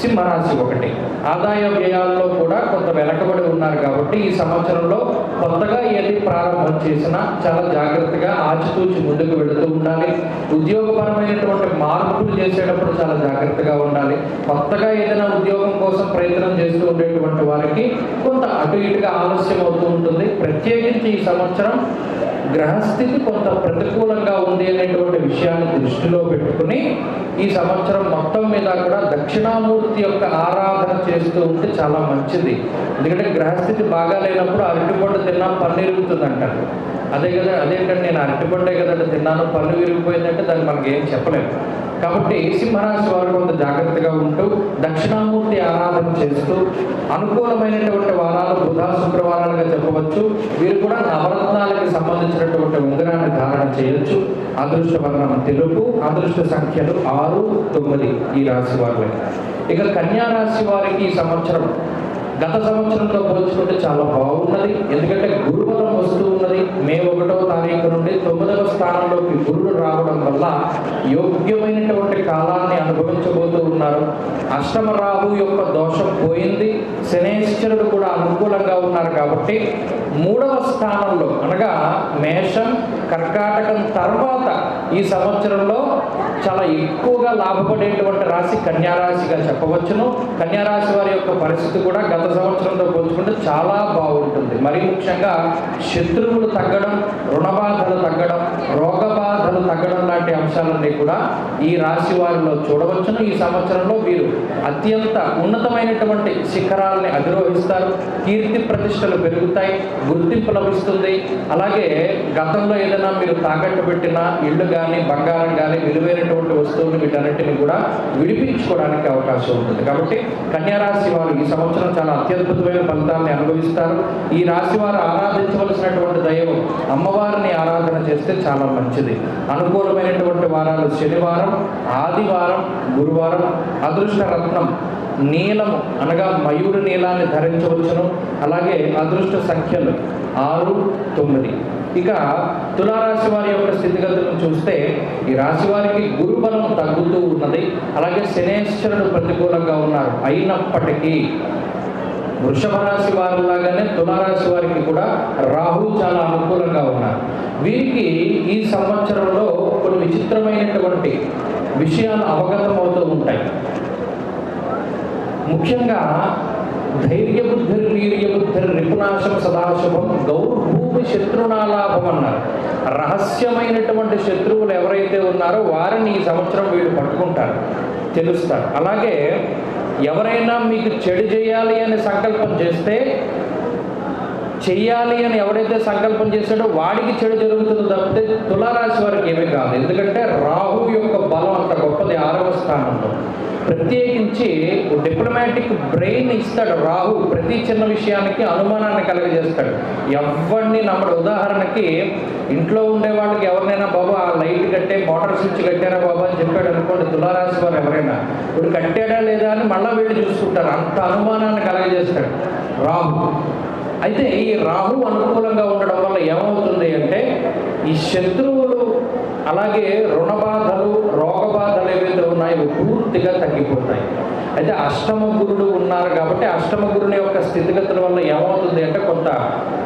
సింహరాశి ఒకటి. ఆదాయ వ్యయాల్లో కూడా కొంత వెనకబడి ఉన్నారు కాబట్టి ఈ సంవత్సరంలో కొత్తగా ఏది ప్రారంభం చేసినా చాలా జాగ్రత్తగా ఆచితూచి ముందుకు వెళుతూ ఉండాలి. ఉద్యోగపరమైనటువంటి మార్పులు చేసేటప్పుడు చాలా జాగ్రత్తగా ఉండాలి. కొత్తగా ఏదైనా ఉద్యోగం కోసం ప్రయత్నం చేస్తూ ఉండేటువంటి వారికి కొంత అటు ఇటుగా ఆలస్యం అవుతూ ఉంటుంది. ప్రత్యేకించి ఈ సంవత్సరం గ్రహస్థితి కొంత ప్రతికూలంగా ఉంది అనేటువంటి విషయాన్ని దృష్టిలో పెట్టుకుని ఈ సంవత్సరం మొత్తం మీద కూడా దక్షిణామూర్తి యొక్క ఆరాధన చేస్తూ ఉంటే చాలా మంచిది. ఎందుకంటే గ్రహస్థితి బాగా లేనప్పుడు అరటిపండు తిన్నా పన్ను విరుగుతుంది అంటారు. అదేంటంటే నేను అరటిపండే కదంటే తిన్నాను, పన్ను విరిగిపోయిందంటే దాన్ని మనకి ఏం చెప్పలేము. కాబట్టి సింహరాశి వారు కొంత జాగ్రత్తగా ఉంటూ దక్షిణామూర్తి ఆరాధన చేస్తూ అనుకూలమైనటువంటి వారాలు బుధ శుక్రవారాలుగా చెప్పవచ్చు. వీరు కూడా నవరత్నాలకి సంబంధించినటువంటి ఉంగరాన్ని ధారణ చేయొచ్చు. అదృష్ట వర్ణం తెలుపు. అదృష్ట సంఖ్యలు 6, 9 ఈ రాశి వారు. ఇక కన్యా రాశి వారికి ఈ సంవత్సరం గత సంవత్సరంతో పోల్చుకుంటే చాలా బాగున్నది. ఎందుకంటే గురుబలం వస్తూ ఉన్నది. మే 1వ తారీఖు నుండి 9వ స్థానంలోకి గురుడు రావడం వల్ల యోగ్యమైనటువంటి కాలాన్ని అనుభవించబోతూ ఉన్నారు. అష్టమ రాహు యొక్క దోషం పోయింది. శనేశ్వరుడు కూడా అనుకూలంగా ఉన్నారు. కాబట్టి 3వ స్థానంలో అనగా మేషం కర్కాటకం తర్వాత ఈ సంవత్సరంలో చాలా ఎక్కువగా లాభపడేటువంటి రాశి కన్యారాశిగా చెప్పవచ్చును. కన్యారాశి వారి యొక్క పరిస్థితి కూడా గత సంవత్సరంతో పోల్చుకుంటే చాలా బాగుంటుంది. మరి ముఖ్యంగా శత్రువులు తగ్గడం, రుణబాధలు తగ్గడం, రోగబాధలు తగ్గడం లాంటి అంశాలన్నీ కూడా ఈ రాశి వారిలో చూడవచ్చును. ఈ సంవత్సరంలో వీరు అత్యంత ఉన్నతమైనటువంటి శిఖరాలని అధిరోహిస్తారు. కీర్తి ప్రతిష్టలు పెరుగుతాయి, గుర్తింపు లభిస్తుంది. అలాగే గతంలో ఏదైనా మీరు తాకట్టు పెట్టిన ఇళ్ళు కానీ బంగారం కానీ విలువైనటువంటి వస్తువులు వీటన్నిటిని కూడా విడిపించుకోవడానికి అవకాశం ఉంటుంది. కాబట్టి కన్యారాశి వారు ఈ సంవత్సరం చాలా అత్యద్భుతమైన ఫలితాన్ని అనుభవిస్తారు. ఈ రాశి వారు ఆరాధించవలసినటువంటి దైవం అమ్మవారిని ఆరాధన చేస్తే చాలా మంచిది. అనుకూలమైనటువంటి వారాలు శనివారం, ఆదివారం, గురువారం. అదృష్ట రత్నం నీలము అనగా మయూరు నీలాన్ని ధరించవచ్చును. అలాగే అదృష్ట సంఖ్యలు 6, 9. ఇక తులారాశి వారి యొక్క స్థితిగతులను చూస్తే ఈ రాశి వారికి గురుబలం తగ్గుతూ ఉన్నది. అలాగే శనేశ్వరుడు ప్రతికూలంగా ఉన్నారు. అయినప్పటికీ వృషభ రాశి వారిలాగానే తులారాశి వారికి కూడా రాహు చాలా అనుకూలంగా ఉన్నారు. వీరికి ఈ సంవత్సరంలో కొన్ని విచిత్రమైనటువంటి విషయాలు అవగతం అవుతూ ఉంటాయి. ముఖ్యంగా ధైర్యబుద్ధిర్ వీర్యబుద్ధిర్ రిపునాశం సదాశుభం గౌర్భూమి శత్రునాలాభం అన్నారు. రహస్యమైనటువంటి శత్రువులు ఎవరైతే ఉన్నారో వారిని ఈ సంవత్సరం వీళ్ళు పట్టుకుంటారు, తెలుస్తారు. అలాగే ఎవరైనా మీకు చెడు చేయాలి అని సంకల్పం చేస్తే చెయ్యాలి అని ఎవరైతే సంకల్పం చేశాడో వాడికి చెడు జరుగుతుందో తప్పితే తులారాశి వారికి ఏమీ కాదు. ఎందుకంటే రాహు యొక్క బలం అంత గొప్పది 6వ స్థానంలో. ప్రత్యేకించి డిప్లొమాటిక్ బ్రెయిన్ ఇస్తాడు రాహు. ప్రతి చిన్న విషయానికి అనుమానాన్ని కలుగజేస్తాడు, ఎవరిని నమ్మడు. ఉదాహరణకి ఇంట్లో ఉండే వాళ్ళకి ఎవరినైనా బాబు ఆ లైట్ కట్టే మోటార్ స్విచ్ కట్టారా బాబు అని చెప్పాడు అనుకోండి, తులారాశి వారు ఎవరైనా ఇప్పుడు కట్టాడా లేదా అని మళ్ళీ వీళ్ళు చూసుకుంటారు. అంత అనుమానాన్ని కలగజేస్తాడు రాహు. అయితే ఈ రాహు అనుకూలంగా ఉండడం వల్ల ఏమవుతుంది అంటే ఈ శత్రువులు అలాగే రుణ బాధలు రోగ బాధలు ఏవైతే ఉన్నాయో పూర్తిగా తగ్గిపోతాయి. అయితే అష్టమ గురుడు ఉన్నారు కాబట్టి అష్టమ గురుని యొక్క స్థితిగతుల వల్ల ఏమవుతుంది అంటే కొంత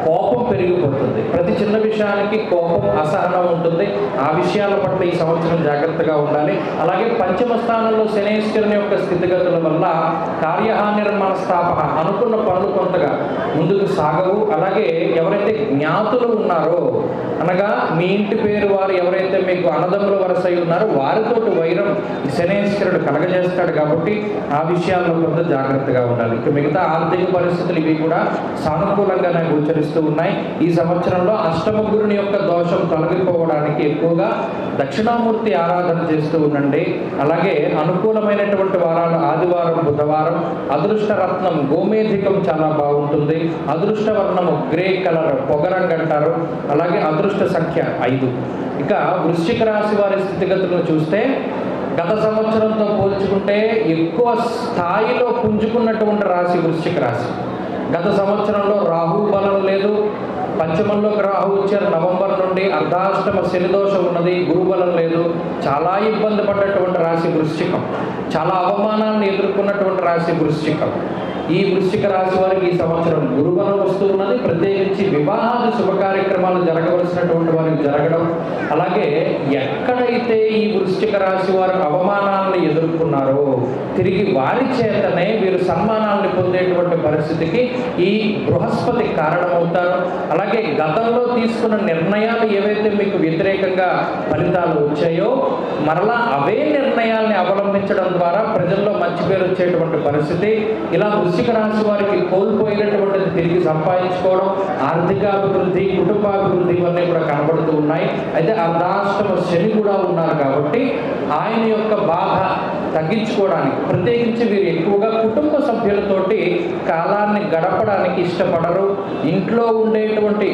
కోపం పెరిగిపోతుంది. ప్రతి చిన్న విషయానికి కోపం అసహనం ఉంటుంది. ఆ విషయాల పట్ల ఈ సంవత్సరం జాగ్రత్తగా ఉండాలి. అలాగే పంచమ స్థానంలో శనేశ్వరుని యొక్క స్థితిగతుల వల్ల కార్యహానిర్మాణ స్థాపన, అనుకున్న పనులు కొంతగా ముందుకు సాగవు. అలాగే ఎవరైతే జ్ఞాతులు ఉన్నారో అనగా మీ ఇంటి పేరు వారు ఎవరైతే మీకు అన్నదమ్ముల వరస అయి ఉన్నారో వారితోటి వైరం శనేశ్వరుడు కలగజేస్తాడు కాబట్టి ఆ విషయాల్లో కొంత జాగ్రత్తగా ఉండాలి. ఇక మిగతా ఆర్థిక పరిస్థితులు ఇవి కూడా సానుకూలంగానే గోచరిస్తూ ఉన్నాయి. ఈ సంవత్సరంలో అష్టమ గురుని యొక్క దోషం తొలగిపోవడానికి ఎక్కువగా దక్షిణామూర్తి ఆరాధన చేస్తూ ఉండండి. అలాగే అనుకూలమైనటువంటి వారాలు ఆదివారం, బుధవారం. అదృష్ట రత్నం గోమేధికం చాలా బాగుంటుంది. అదృష్ట వర్ణము గ్రే కలర్, పొగరంగు అంటారు. అలాగే అదృష్ట సంఖ్య 5. ఇక వృశ్చిక రాశి వారి స్థితిగతులను చూస్తే గత సంవత్సరంతో పోల్చుకుంటే ఎక్కువ స్థాయిలో పుంజుకున్నటువంటి రాశి వృశ్చిక రాశి. గత సంవత్సరంలో రాహు బలం లేదు, పంచమంలోకి రాహు వచ్చారు నవంబర్ నుండి, అర్ధాష్టమ శనిదోషం ఉన్నది, గురుబలం లేదు. చాలా ఇబ్బంది పడ్డటువంటి రాశి వృశ్చికం, చాలా అవమానాలను ఎదుర్కొన్నటువంటి రాశి వృశ్చికం. ఈ వృశ్చిక రాశి వారికి ఈ సంవత్సరం గురుబలం వస్తూ ఉన్నది. ప్రత్యేకించి వివాహాది శుభ కార్యక్రమాలు జరగవలసినటువంటి వారికి జరగడం, అలాగే ఎక్కడైతే ఈ వృశ్చిక రాశి వారు అవమానాలను ఎదుర్కొన్నారో తిరిగి వారి చేతనే వీరు సన్మానాలను పొందేటువంటి పరిస్థితికి ఈ బృహస్పతి కారణమవుతారు. అలాగే గతంలో తీసుకున్న నిర్ణయాలు ఏవైతే మీకు వ్యతిరేకంగా ఫలితాలు వచ్చాయో మరలా అవే నిర్ణయాల్ని అవలంబించడం ద్వారా ప్రజల్లో మంచి పేరు వచ్చేటువంటి పరిస్థితి. ఇలా వృశ్చిక రాశి వారికి కోల్పోయినటువంటిది తిరిగి సంపాదించుకోవడం, ఆర్థికాభివృద్ధి, కుటుంబాభివృద్ధి ఇవన్నీ కూడా కనబడుతూ ఉన్నాయి. అయితే అర్ధాష్టమ శని కూడా ఉన్నారు కాబట్టి ఆయన యొక్క బాధ తగ్గించుకోవడానికి ప్రత్యేకించి వీరు ఎక్కువగా కుటుంబ సభ్యులతోటి కాలాన్ని గడపడానికి ఇష్టపడరు. ఇంట్లో ఉండేటువంటి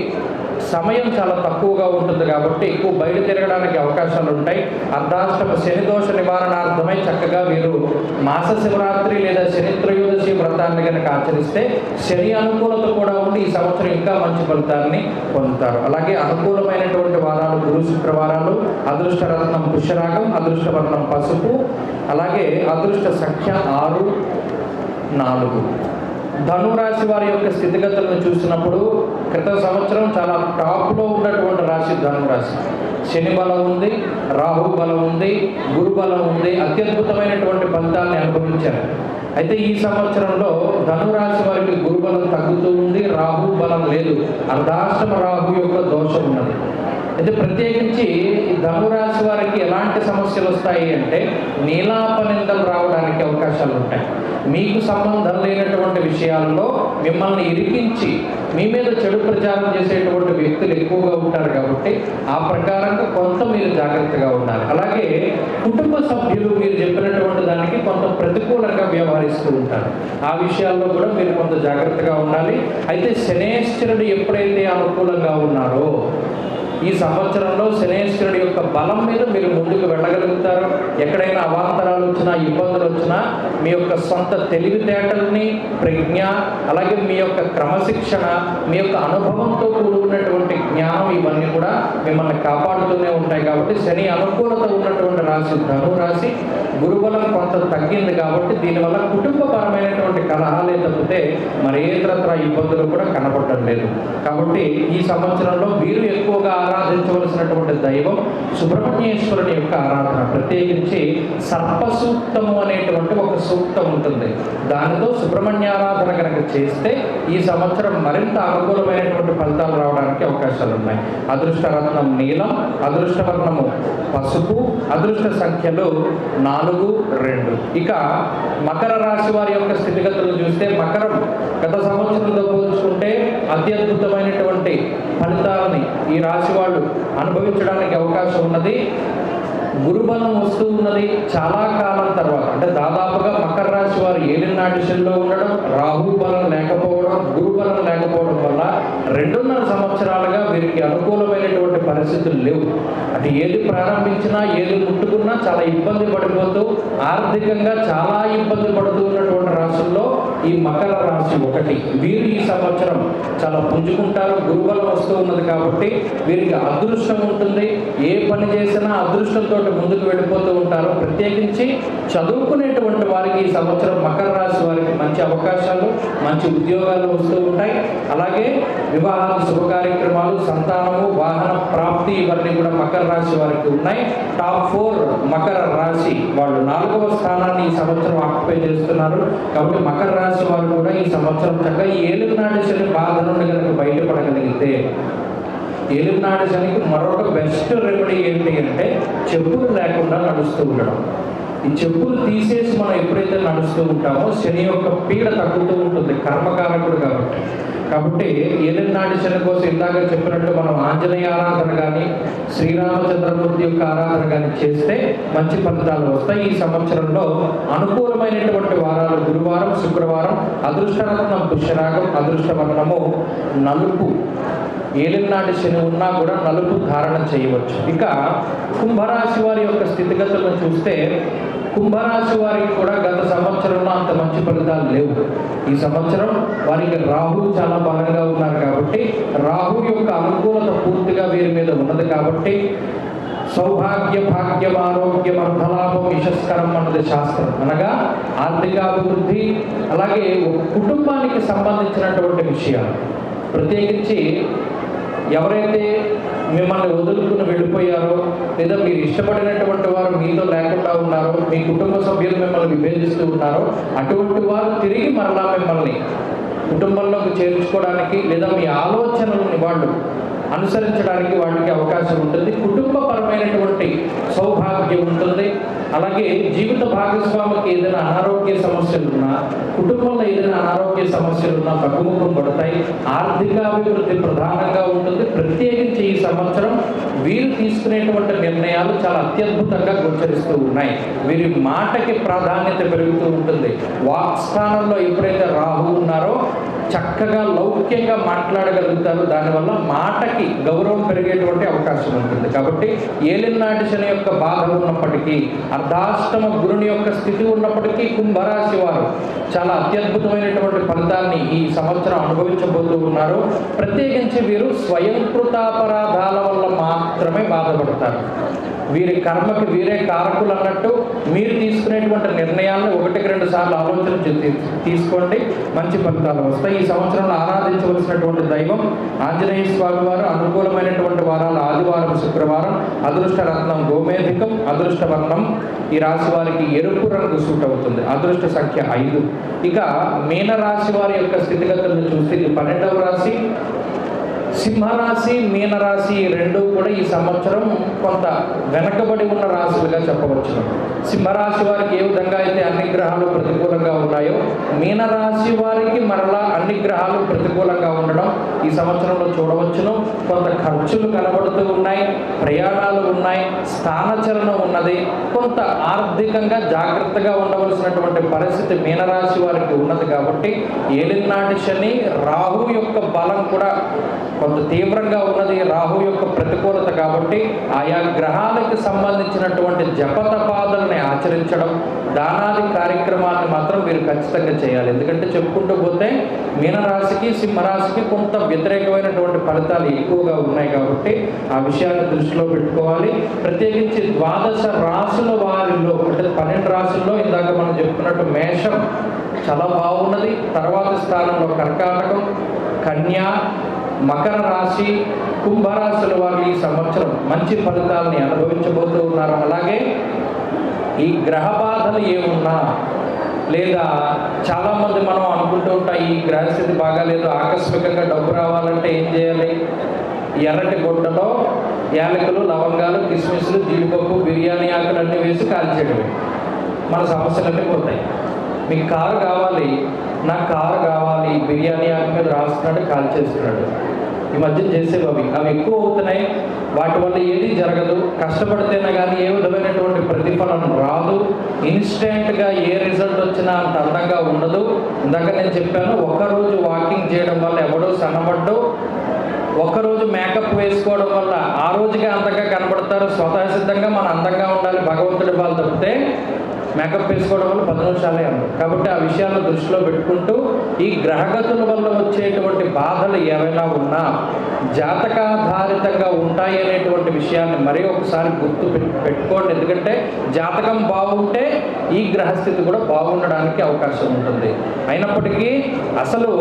సమయం చాలా తక్కువగా ఉంటుంది కాబట్టి ఎక్కువ బయట తిరగడానికి అవకాశాలు ఉంటాయి. అర్ధాష్టమ శని దోష నివారణార్థమై చక్కగా వీరు మాస శివరాత్రి లేదా శని త్రయోదశి వ్రతాన్ని కనుక ఆచరిస్తే శని అనుకూలత కూడా ఉండి ఈ సంవత్సరం ఇంకా మంచి ఫలితాన్ని పొందుతారు. అలాగే అనుకూలమైనటువంటి వారాలు గురు శుక్రవారాలు. అదృష్ట రత్నం పుష్యరాగం, అదృష్ట వర్ణం పసుపు, అలాగే అదృష్ట సంఖ్య 6, 4. ధనురాశి వారి యొక్క స్థితిగతులను చూసినప్పుడు క్రిత సంవత్సరం చాలా టాప్లో ఉన్నటువంటి రాశి ధనురాశి. శని బలం ఉంది, రాహు బలం ఉంది, గురు బలం ఉంది, అత్యద్భుతమైనటువంటి ఫలితాన్ని అనుభవించారు. అయితే ఈ సంవత్సరంలో ధనురాశి వారికి గురుబలం తగ్గుతూ ఉంది, రాహు బలం లేదు, అర్ధాష్టమ రాహు యొక్క దోషం ఉన్నది. అయితే ప్రత్యేకించి ధనురాశి వారికి ఎలాంటి సమస్యలు వస్తాయి అంటే నీలాపనిందలు రావడానికి అవకాశాలు ఉంటాయి. మీకు సంబంధం లేనటువంటి విషయాల్లో మిమ్మల్ని ఇరికించి మీ మీద చెడు ప్రచారం చేసేటువంటి వ్యక్తులు ఎక్కువగా ఉంటారు కాబట్టి ఆ ప్రకారంగా కొంత మీరు జాగ్రత్తగా ఉండాలి. అలాగే కుటుంబ సభ్యులు మీరు చెప్పినటువంటి దానికి కొంత ప్రతికూలంగా వ్యవహరిస్తూ ఉంటారు. ఆ విషయాల్లో కూడా మీరు కొంత జాగ్రత్తగా ఉండాలి. అయితే శనేశ్వరుడు ఎప్పుడైతే అనుకూలంగా ఉన్నారో ఈ సంవత్సరంలో శనేశ్వరుడి యొక్క బలం మీద మీరు ముందుకు వెళ్ళగలుగుతారు. ఎక్కడైనా అవాంతరాలు వచ్చినా, ఇబ్బందులు వచ్చినా మీ యొక్క సొంత తెలివితేటల్ని, ప్రజ్ఞ, అలాగే మీ యొక్క క్రమశిక్షణ, మీ యొక్క అనుభవంతో కూడుకున్నటువంటి జ్ఞానం ఇవన్నీ కూడా మిమ్మల్ని కాపాడుతూనే ఉంటాయి. కాబట్టి శని అనుకూలత ఉన్నటువంటి రాశి ధనురాశి. గురుబలం కొంత తగ్గింది కాబట్టి దీనివల్ల కుటుంబపరమైనటువంటి కలహాలే తప్పితే మరి ఏతరత్ర ఇబ్బందులు కూడా కనబడటం లేదు. కాబట్టి ఈ సంవత్సరంలో వీరు ఎక్కువగా ఆరాధించవలసినటువంటి దైవం సుబ్రహ్మణ్యేశ్వరుని యొక్క ఆరాధన. ప్రత్యేకించి సర్పసూక్తము అనేటువంటి ఒక సూక్తం ఉంటుంది. దానితో సుబ్రహ్మణ్యారాధన కనుక చేస్తే ఈ సంవత్సరం మరింత అనుకూలమైనటువంటి ఫలితాలు రావడానికి అవకాశాలు ఉన్నాయి. అదృష్ట రత్నం నీలం, అదృష్ట వర్ణము పసుపు, అదృష్ట సంఖ్యలు 4, 2. ఇక మకర రాశి వారి యొక్క స్థితిగతులను చూస్తే మకరం గత సంవత్సరంతో పోల్చుకుంటే అత్యద్భుతమైనటువంటి ఫలితాలని ఈ రాశి వాళ్ళు అనుభవించడానికి అవకాశం ఉన్నది. గురుబలం వస్తూ ఉన్నది చాలా కాలం తర్వాత, అంటే దాదాపుగా మకర రాశి వారు ఏలినాటి శనిలో ఉండడం, రాహు బలం లేకపోవడం, గురుబలం లేకపోవడం వల్ల 2.5 సంవత్సరాలుగా వీరికి అనుకూలమైనటువంటి పరిస్థితులు లేవు. అంటే ఏది ప్రారంభించినా ఏది ముట్టుకున్నా చాలా ఇబ్బంది పడిపోతూ ఆర్థికంగా చాలా ఇబ్బంది పడుతూ ఉన్నటువంటి రాశుల్లో ఈ మకర రాశి ఒకటి. వీరు ఈ సంవత్సరం చాలా పుంజుకుంటారు. గురుబలం వస్తూ ఉన్నది కాబట్టి వీరికి అదృష్టం ఉంటుంది. ఏ పని చేసినా అదృష్టంతో ముందుకు వెళ్ళిపోతూ ఉంటారు. ప్రత్యేకించి చదువుకునేటువంటి వారికి ఈ సంవత్సరం మకర రాశి వారికి మంచి అవకాశాలు, మంచి ఉద్యోగాలు వస్తూ ఉంటాయి. అలాగే వివాహాలు, శుభ కార్యక్రమాలు, సంతానము, వాహన ప్రాప్తి ఇవన్నీ కూడా మకర రాశి వారికి ఉన్నాయి. టాప్ 4 మకర రాశి వాళ్ళు 4వ స్థానాన్ని ఈ సంవత్సరం ఆక్యుపై చేస్తున్నారు. కాబట్టి మకర రాశి వారు కూడా ఈ సంవత్సరం చక్కగా ఈ ఏలినాటి శని బాధ నుండి కనుక బయటపడగలిగితే, ఏలినాటి శనికి మరొక బెస్ట్ రెమెడీ ఏంటి అంటే చెప్పులు లేకుండా నడుస్తూ ఉండడం. ఈ చెప్పులు తీసేసి మనం ఎప్పుడైతే నడుస్తూ ఉంటామో శని యొక్క పీడ తగ్గుతూ ఉంటుంది, కర్మకారకుడు కాబట్టి ఏలినాటి శని కోసం ఇందాక చెప్పినట్టు మనం ఆంజనేయ ఆరాధన కానీ, శ్రీరామచంద్రమూర్తి యొక్క ఆరాధన కానీ చేస్తే మంచి ఫలితాలు వస్తాయి. ఈ సంవత్సరంలో అనుకూలమైనటువంటి వారాలు గురువారం, శుక్రవారం. అదృష్టరత్నం పుష్యరాగం, అదృష్టవర్ణము నలుపు. ఏలినాటి శని ఉన్నా కూడా నలుపు ధారణ చేయవచ్చు. ఇక కుంభరాశి వారి యొక్క స్థితిగతులను చూస్తే, కుంభరాశి వారికి కూడా గత సంవత్సరంలో అంత మంచి ఫలితాలు లేవు. ఈ సంవత్సరం వారికి రాహు చాలా బలంగా ఉన్నారు కాబట్టి రాహు యొక్క అనుకూలత పూర్తిగా వీరి మీద ఉన్నది కాబట్టి సౌభాగ్య, భాగ్యం, ఆరోగ్యం, అర్థలాభం, యశస్కరం అన్నది శాస్త్రం. అనగా ఆర్థికాభివృద్ధి, అలాగే కుటుంబానికి సంబంధించినటువంటి విషయాలు. ప్రత్యేకించి ఎవరైతే మిమ్మల్ని వదులుకుని వెళ్ళిపోయారో, లేదా మీరు ఇష్టపడినటువంటి వారు మీతో లేకుండా ఉన్నారో, మీ కుటుంబ సభ్యులు మిమ్మల్ని విభేదిస్తూ ఉన్నారో, అటువంటి వారు తిరిగి మరలా మిమ్మల్ని కుటుంబంలోకి చేర్చుకోవడానికి లేదా మీ ఆలోచనలని వాళ్ళు అనుసరించడానికి వాటికి అవకాశం ఉంటుంది. కుటుంబపరమైనటువంటి సౌభాగ్యం ఉంటుంది. అలాగే జీవిత భాగస్వామికి ఏదైనా అనారోగ్య సమస్యలు ఉన్నా, కుటుంబంలో ఏదైనా అనారోగ్య సమస్యలు ఉన్నా తగ్గుముఖం పడతాయి. ఆర్థికాభివృద్ధి ప్రధానంగా ఉంటుంది. ప్రత్యేకించి ఈ సంవత్సరం వీరు తీసుకునేటువంటి నిర్ణయాలు చాలా అత్యద్భుతంగా గోచరిస్తూ ఉన్నాయి. వీరి మాటకి ప్రాధాన్యత పెరుగుతూ ఉంటుంది. వాక్స్థానంలో ఎప్పుడైతే రాహు ఉన్నారో చక్కగా లౌక్యంగా మాట్లాడగలుగుతారు. దానివల్ల మాటకి గౌరవం పెరిగేటువంటి అవకాశం ఉంటుంది. కాబట్టి ఏలినాటి శని యొక్క బాధ ఉన్నప్పటికీ, అర్ధాష్టమ గురుని యొక్క స్థితి ఉన్నప్పటికీ కుంభరాశి వారు చాలా అత్యద్భుతమైనటువంటి ఫలితాన్ని ఈ సంవత్సరం అనుభవించబోతూ ఉన్నారు. ప్రత్యేకించి వీరు స్వయంకృతాపరాధాల వల్ల మాత్రమే బాధపడతారు. వీరి కర్మకి వీరే కారకులు అన్నట్టు మీరు తీసుకునేటువంటి నిర్ణయాలను 1-2 సార్లు ఆలోచన తీసుకోండి, మంచి ఫలితాలు వస్తాయి. ఈ సంవత్సరంలో ఆరాధించవలసినటువంటి దైవం ఆంజనేయ స్వామి వారు. అనుకూలమైనటువంటి వారాలు ఆదివారం, శుక్రవారం. అదృష్ట రత్నం గోమేధికం, అదృష్టవర్ణం ఈ రాశి వారికి ఎరుపు రంగు సూట్ అవుతుంది. అదృష్ట సంఖ్య 5. ఇక మీనరాశి వారి యొక్క స్థితిగతులను చూస్తే ఇది 12వ రాశి. సింహరాశి, మీనరాశి రెండు కూడా ఈ సంవత్సరం కొంత వెనకబడి ఉన్న రాశులుగా చెప్పవచ్చు. సింహరాశి వారికి ఏ విధంగా అయితే అన్ని గ్రహాలు ప్రతికూలంగా ఉన్నాయో, మీనరాశి వారికి మరలా అన్ని గ్రహాలు ప్రతికూలంగా ఉండడం ఈ సంవత్సరంలో చూడవచ్చును. కొంత ఖర్చులు కనబడుతూ ఉన్నాయి, ప్రయాణాలు ఉన్నాయి, స్థానచలనం ఉన్నది. కొంత ఆర్థికంగా జాగ్రత్తగా ఉండవలసినటువంటి పరిస్థితి మీనరాశి వారికి ఉన్నది. కాబట్టి ఏలినాటి శని, రాహు యొక్క బలం కూడా కొంత తీవ్రంగా ఉన్నది. రాహు యొక్క ప్రతికూలత కాబట్టి ఆయా గ్రహాలకు సంబంధించినటువంటి జపతపాదులని ఆచరించడం, దానాది కార్యక్రమాన్ని మాత్రం మీరు ఖచ్చితంగా చేయాలి. ఎందుకంటే చెప్పుకుంటూ పోతే మీనరాశికి, సింహరాశికి కొంత వ్యతిరేకమైనటువంటి ఫలితాలు ఎక్కువగా ఉన్నాయి కాబట్టి ఆ విషయాన్ని దృష్టిలో పెట్టుకోవాలి. ప్రత్యేకించి 12 రాశుల వారిలో, అంటే 12 రాశుల్లో ఇందాక మనం చెప్పుకున్నట్టు మేషం చాలా బాగున్నది. తర్వాత స్థానంలో కర్కాటకం, కన్యా, మకర రాశి, కుంభరాశుల వారు ఈ సంవత్సరం మంచి ఫలితాలని అనుభవించబోతూ ఉన్నారు. అలాగే ఈ గ్రహ బాధలు ఏమున్నా, లేదా చాలామంది మనం అనుకుంటూ ఉంటాం ఈ గ్రహస్థితి బాగాలేదు, ఆకస్మికంగా డబ్బు రావాలంటే ఏం చేయాలి? ఎర్రటి గుడ్డలో యాలకులు, లవంగాలు, కిస్మిస్లు, జీడిపప్పు, బిర్యానీ ఆకులు అన్నీ వేసి కాల్చేయడమే, మన సమస్యలన్నీ పోతాయి. మీకు కారు కావాలి, నాకు కారు కావాలి, బిర్యానీ ఆకు మీద రాస్తున్నాడు, కాల్చేస్తున్నాడు. ఈ మధ్య చేసేవి అవి ఎక్కువ అవుతున్నాయి. వాటి వల్ల ఏది జరగదు. కష్టపడితేనే కానీ ఏ విధమైనటువంటి ప్రతిఫలం రాదు. ఇన్స్టెంట్గా ఏ రిజల్ట్ వచ్చినా అంత అందంగా ఉండదు. ఇందాక నేను చెప్పాను, ఒక్కరోజు వాకింగ్ చేయడం వల్ల ఎవడో సన్నబడ్డు, ఒక్కరోజు మేకప్ వేసుకోవడం వల్ల ఆ రోజుకే అందంగా కనబడతారు. స్వతः సిద్ధంగా మనం అందంగా ఉండాలి, భగవంతుడి వాళ్ళు తప్పితే మేకప్ వేసుకోవడం వల్ల 10 నిమిషాలే అందం. కాబట్టి ఆ విషయాలను దృష్టిలో పెట్టుకుంటూ ఈ గ్రహగతుల వల్ల వచ్చేటువంటి బాధలు ఏవైనా ఉన్నా జాతకాధారితంగా ఉంటాయి అనేటువంటి విషయాన్ని మరీ ఒకసారి గుర్తు పెట్టుకోండి. ఎందుకంటే జాతకం బాగుంటే ఈ గ్రహస్థితి కూడా బాగుండడానికి అవకాశం ఉంటుంది. అయినప్పటికీ అసలు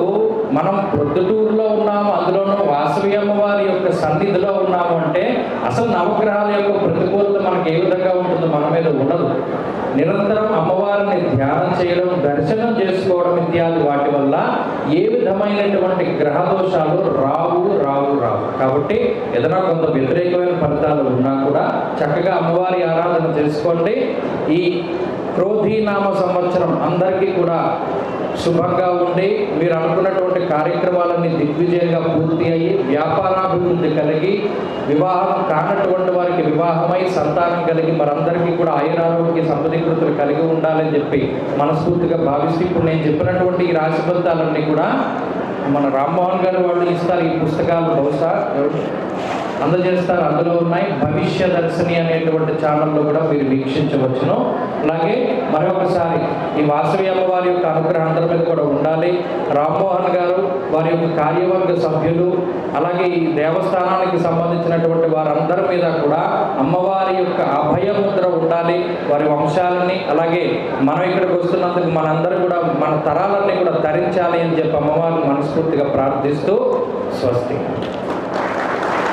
మనం ప్రొద్దుటూరులో ఉన్నాము, అందులోనూ వాసవి అమ్మవారి యొక్క సన్నిధిలో ఉన్నాము అంటే అసలు నవగ్రహాల యొక్క ప్రతికూలత మనకి ఏ విధంగా ఉంటుందో మన మీద ఉండదు. నిరంతరం అమ్మవారిని ధ్యానం చేయడం, దర్శనం చేసుకోవడం ఇత్యాది వాటి వల్ల ఏ విధమైనటువంటి గ్రహ దోషాలు రావు. కాబట్టి ఏదైనా కొంత వ్యతిరేకమైన ఫలితాలు ఉన్నా కూడా చక్కగా అమ్మవారి ఆరాధన చేసుకోండి. ఈ క్రోధీనామ సంవత్సరం అందరికీ కూడా శుభంగా ఉండి మీరు అనుకున్నటువంటి కార్యక్రమాలన్నీ దిగ్విజయంగా పూర్తి అయ్యి వ్యాపారాభివృద్ధి కలిగి వివాహం కానటువంటి వారికి వివాహమై సంతానం కలిగి మరందరికీ కూడా ఆయురారోగ్య సంపదీకృతులు కలిగి ఉండాలని చెప్పి మనస్ఫూర్తిగా భావిస్తూ ఇప్పుడు నేను చెప్పినటువంటి ఈ రాశి ఫలితాలన్నీ కూడా మన రామ్మోహన్ గారు వాళ్ళు ఇస్తారు. ఈ పుస్తకాలు బహుశా అందజేస్తారు, అందులో ఉన్నాయి. భవిష్య దర్శిని అనేటువంటి ఛానల్లో కూడా మీరు వీక్షించవచ్చును. అలాగే మరొకసారి ఈ వాసవి అమ్మవారి యొక్క అనుగ్రహం అందరి మీద కూడా ఉండాలి. రామ్మోహన్ గారు, వారి యొక్క కార్యవర్గ సభ్యులు, అలాగే ఈ దేవస్థానానికి సంబంధించినటువంటి వారందరి మీద కూడా అమ్మవారి యొక్క అభయముద్ర ఉండాలి. వారి వంశాలని, అలాగే మనం ఇక్కడికి వస్తున్నందుకు మనందరూ కూడా మన తరాలన్నీ కూడా తరించాలి అని చెప్పి అమ్మవారిని మనస్ఫూర్తిగా ప్రార్థిస్తూ స్వస్తి.